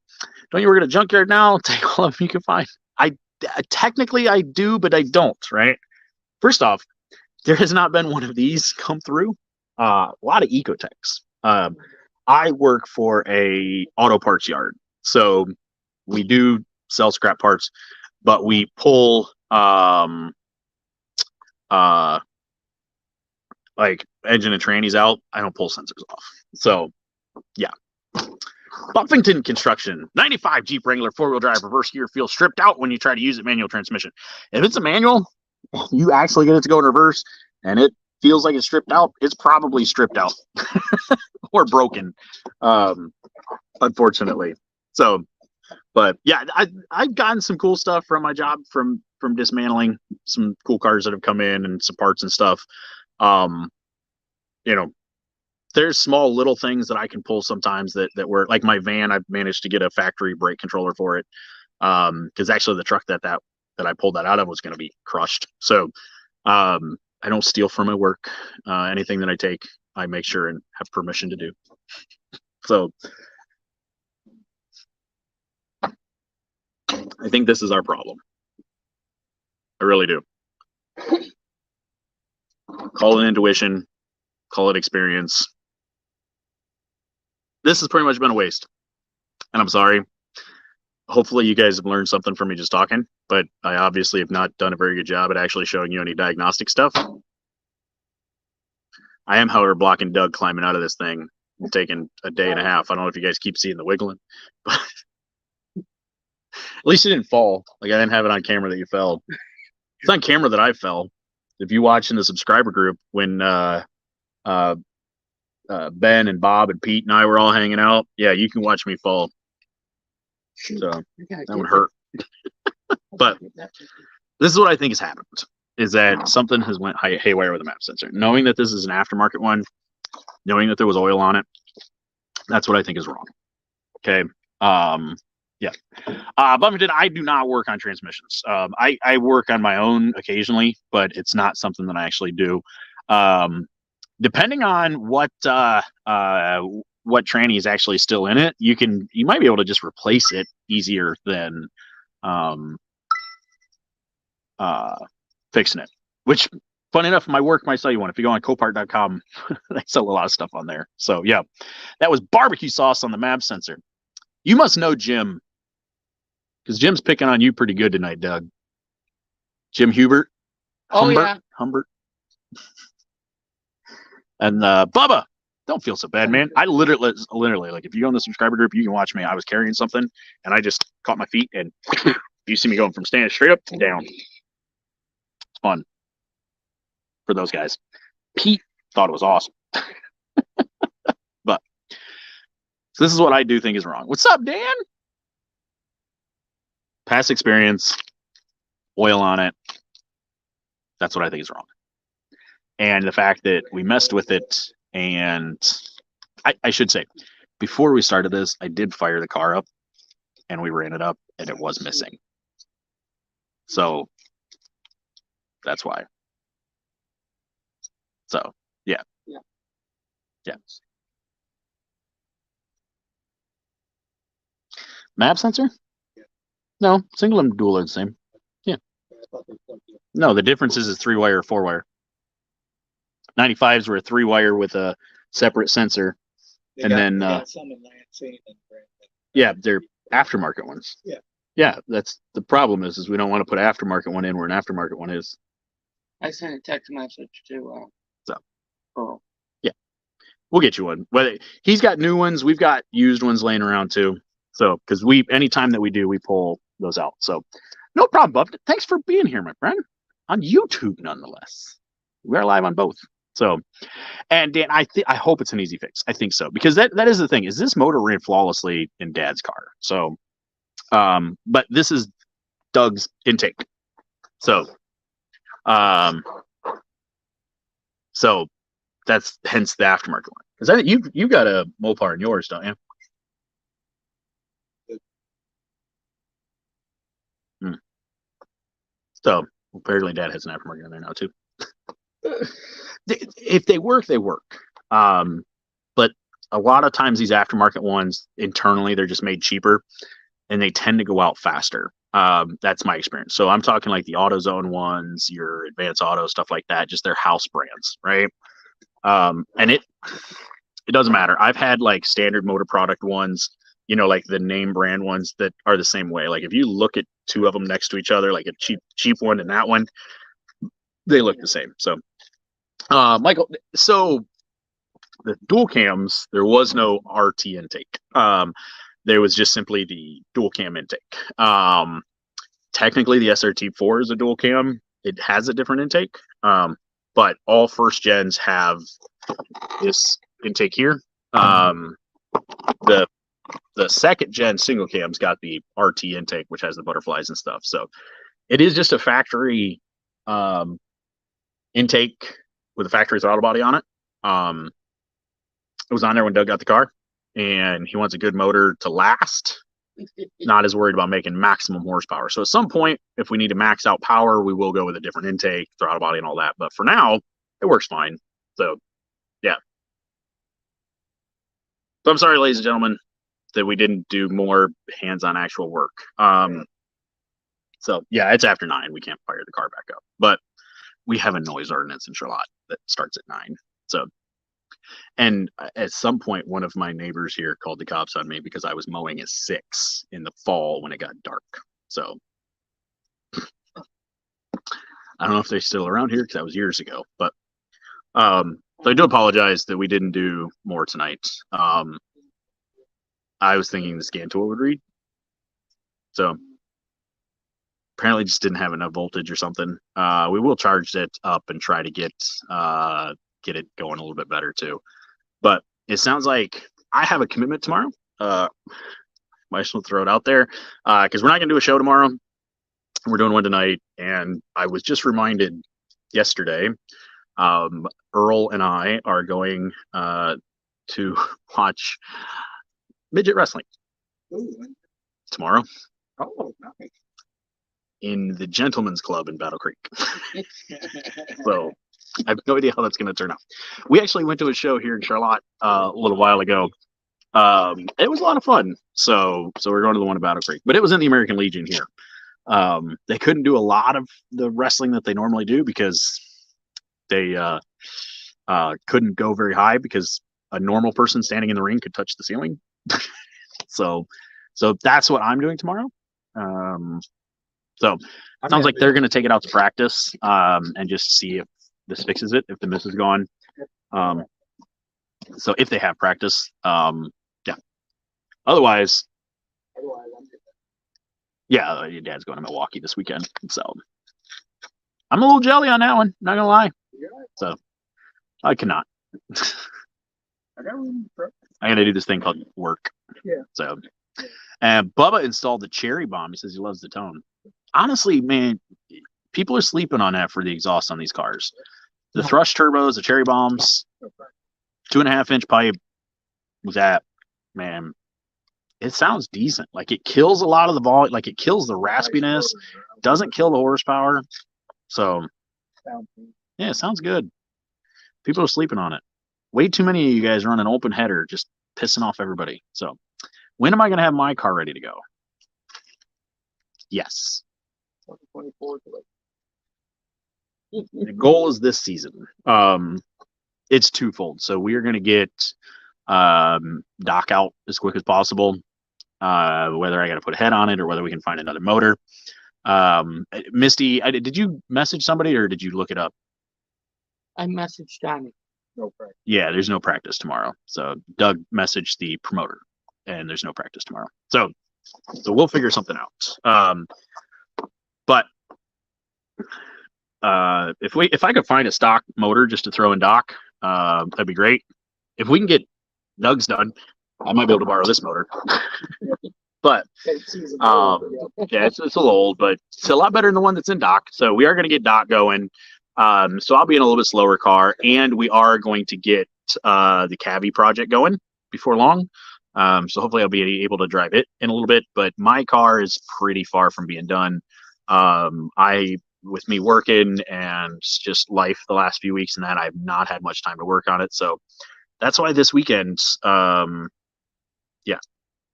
don't you work at a junkyard now? Take all of them you can find. Technically I do, but I don't. Right. First off, there has not been one of these come through. A lot of Ecotechs. I work for a auto parts yard, so we do sell scrap parts, but we pull like engine and trannies out. I don't pull sensors off. So yeah. Buffington Construction, 95 Jeep Wrangler 4-wheel drive reverse gear feels stripped out when you try to use it manual transmission. If it's a manual, you actually get it to go in reverse and it feels like it's stripped out, it's probably stripped out or broken, unfortunately. So, but yeah, I've gotten some cool stuff from my job from dismantling some cool cars that have come in and some parts and stuff. There's small little things that I can pull sometimes that work. Like my van, I've managed to get a factory brake controller for it. Because actually the truck that I pulled that out of was going to be crushed. So I don't steal from my work. Anything that I take, I make sure and have permission to do. So I think this is our problem. I really do. Call it intuition, call it experience. This has pretty much been a waste. And I'm sorry. Hopefully you guys have learned something from me just talking, but I obviously have not done a very good job at actually showing you any diagnostic stuff. I am, however, blocking Doug climbing out of this thing. It's taking a day and a half. I don't know if you guys keep seeing the wiggling, but at least you didn't fall. Like, I didn't have it on camera that you fell. It's on camera that I fell. If you watch in the subscriber group when Ben and Bob and Pete and I were all hanging out, yeah, you can watch me fall. So that would hurt. But this is what I think has happened, is that something has went haywire with the map sensor. Knowing that this is an aftermarket one, knowing that there was oil on it, that's what I think is wrong. Okay. Yeah. Buffington, I do not work on transmissions. I work on my own occasionally, but it's not something that I actually do. Depending on what tranny is actually still in it, you might be able to just replace it easier than fixing it. Which, fun enough, my work might sell you one. If you go on copart.com, they sell a lot of stuff on there. So yeah, that was barbecue sauce on the map sensor. You must know Jim, because Jim's picking on you pretty good tonight, Doug. Jim Hubert. Humbert. And Bubba, don't feel so bad, man. I literally, like, if you go in the subscriber group, you can watch me. I was carrying something, and I just caught my feet, and you see me going from standing straight up to down. It's fun for those guys. Pete thought it was awesome. But so this is what I do think is wrong. What's up, Dan? Past experience, oil on it. That's what I think is wrong. And the fact that we messed with it, and I should say, before we started this, I did fire the car up, and we ran it up, and it was missing. So that's why. So yeah. Map sensor? No, single and dual are the same. Yeah. No, the difference is 3-wire or 4-wire. 95s were a 3-wire with a separate sensor, and then yeah, they're aftermarket ones. Yeah, that's the problem is we don't want to put an aftermarket one in where an aftermarket one is. I sent a text message to Pearl. Yeah, we'll get you one. But he's got new ones. We've got used ones laying around too. So because anytime that we do, we pull those out. So no problem, Buff. Thanks for being here, my friend, on YouTube nonetheless. We are live on both. So, and Dan, I hope it's an easy fix. I think so, because that is the thing, is this motor ran flawlessly in Dad's car. So, but this is Doug's intake. So, so that's hence the aftermarket one. Because you got a Mopar in yours, don't you? So apparently Dad has an aftermarket in there now too. If they work, they work. But a lot of times these aftermarket ones internally, they're just made cheaper and they tend to go out faster. That's my experience. So I'm talking like the AutoZone ones, your Advance Auto, stuff like that, just their house brands, right? And it doesn't matter. I've had like standard motor product ones, you know, like the name brand ones that are the same way. Like if you look at two of them next to each other, like a cheap one and that one, they look the same. So, Michael, so the dual cams, there was no RT intake. There was just simply the dual cam intake. Technically, the SRT4 is a dual cam. It has a different intake, but all first gens have this intake here. The second gen single cam's got the RT intake, which has the butterflies and stuff. So it is just a factory intake with a factory throttle body on it. It was on there when Doug got the car, and he wants a good motor to last. Not as worried about making maximum horsepower. So at some point, if we need to max out power, we will go with a different intake, throttle body, and all that. But for now, it works fine. So, yeah. So I'm sorry, ladies and gentlemen, that we didn't do more hands-on actual work. So yeah, it's after 9. We can't fire the car back up, but we have a noise ordinance in Charlotte that starts at 9. So, and at some point, one of my neighbors here called the cops on me because I was mowing at 6 in the fall when it got dark. So I don't know if they're still around here because that was years ago, but so I do apologize that we didn't do more tonight. I was thinking the scan tool would read. So apparently just didn't have enough voltage or something. We will charge it up and try to get it going a little bit better too. But it sounds like I have a commitment tomorrow. Might as well throw it out there because we're not going to do a show tomorrow. We're doing one tonight. And I was just reminded yesterday, Earl and I are going to watch midget wrestling tomorrow. Oh, nice. In the Gentleman's Club in Battle Creek. So I have no idea how that's going to turn out. We actually went to a show here in Charlotte a little while ago. It was a lot of fun. So we're going to the one in Battle Creek, but it was in the American Legion here. They couldn't do a lot of the wrestling that they normally do because they couldn't go very high because a normal person standing in the ring could touch the ceiling. So that's what I'm doing tomorrow. So it sounds like they're going to take it out to practice and just see if this fixes it, if the miss is gone. So if they have practice, yeah. Otherwise, yeah, your dad's going to Milwaukee this weekend. So I'm a little jelly on that one, not going to lie. So I cannot. I got to do this thing called work. Yeah. So, and Bubba installed the cherry bomb. He says he loves the tone. Honestly, man, people are sleeping on that for the exhaust on these cars. The thrush turbos, the cherry bombs, 2.5-inch pipe with that, man, it sounds decent. Like it kills a lot of the volume, like it kills the raspiness, doesn't kill the horsepower. So, yeah, it sounds good. People are sleeping on it. Way too many of you guys run an open header, just pissing off everybody. So, when am I going to have my car ready to go? Yes. The goal is this season. It's twofold. So we are going to get dock out as quick as possible. Whether I got to put a head on it or whether we can find another motor. Misty, did you message somebody or did you look it up? I messaged Johnny. No practice. Yeah, there's no practice tomorrow. So Doug messaged the promoter, and there's no practice tomorrow. So we'll figure something out. But if I could find a stock motor just to throw in dock, that'd be great. If we can get Doug's done, I might be able to borrow this motor. But yeah, it's a little old, but it's a lot better than the one that's in dock. So we are going to get dock going. So I'll be in a little bit slower car, and we are going to get the Cabby project going before long. So hopefully I'll be able to drive it in a little bit. But my car is pretty far from being done. With me working and just life the last few weeks and that, I've not had much time to work on it. So that's why this weekend,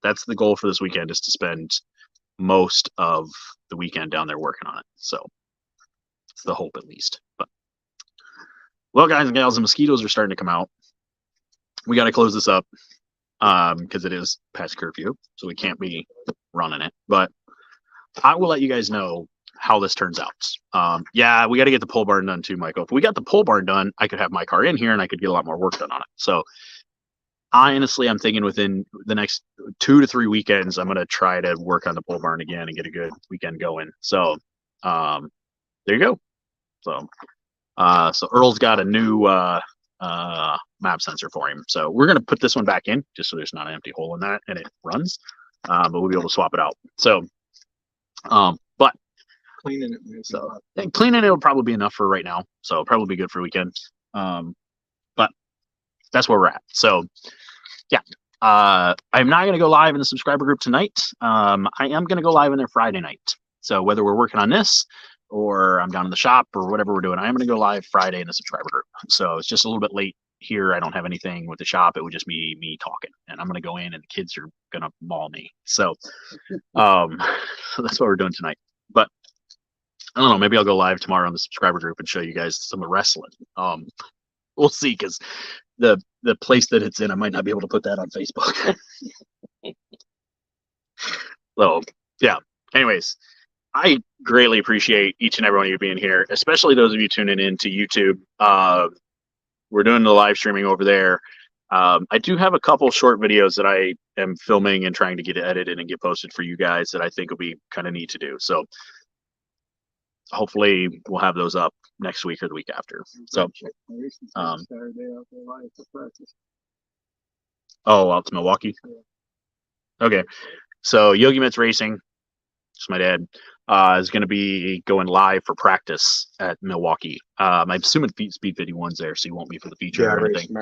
that's the goal for this weekend, is to spend most of the weekend down there working on it. So it's the hope, at least. But well, guys and gals, the mosquitoes are starting to come out. We got to close this up because it is past curfew, so we can't be running it. But I will let you guys know how this turns out. Yeah, we got to get the pole barn done too, Michael. If we got the pole barn done, I could have my car in here and I could get a lot more work done on it. So honestly, I'm thinking within the next 2 to 3 weekends, I'm going to try to work on the pole barn again and get a good weekend going. So there you go. So Earl's got a new map sensor for him. So we're going to put this one back in just so there's not an empty hole in that and it runs. But we'll be able to swap it out. So, but Cleaning it. So cleaning it will probably be enough for right now. So probably be good for a weekend. But that's where we're at. So yeah, I'm not going to go live in the subscriber group tonight. I am going to go live in there Friday night. So whether we're working on this or I'm down in the shop or whatever we're doing, I'm going to go live Friday in the subscriber group. So it's just a little bit late here. I don't have anything with the shop. It would just be me talking, and I'm going to go in and the kids are going to maul me. So, so that's what we're doing tonight. But I don't know, maybe I'll go live tomorrow on the subscriber group and show you guys some of wrestling. We'll see, because the place that it's in, I might not be able to put that on Facebook. So yeah, anyways, I greatly appreciate each and every one of you being here, especially those of you tuning in to YouTube. We're doing the live streaming over there. I do have a couple short videos that I am filming and trying to get edited and get posted for you guys that I think will be kind of neat to do. So hopefully we'll have those up next week or the week after. So out to Milwaukee. Okay, so Yogi Mitz Racing, just my dad, is going to be going live for practice at Milwaukee. I'm assuming Speed 51's there, so you won't be for the feature or anything.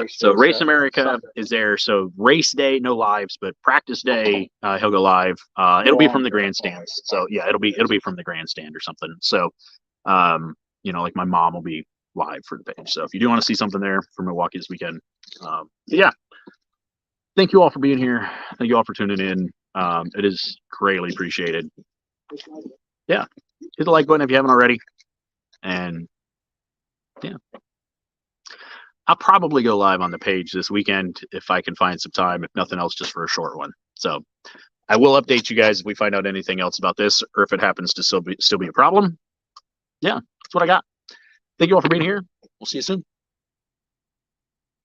So Race America is there. So race day, no lives, but practice day, he'll go live. It'll be from the grandstands. So yeah, it'll be from the grandstand or something. So, like my mom will be live for the page. So if you do want to see something there for Milwaukee this weekend, yeah. Thank you all for being here. Thank you all for tuning in. It is greatly appreciated. Yeah, hit the like button if you haven't already. And yeah, I'll probably go live on the page this weekend if I can find some time, if nothing else, just for a short one. So I will update you guys if we find out anything else about this, or if it happens to still be a problem. Yeah, that's what I got. Thank you all for being here. We'll see you soon.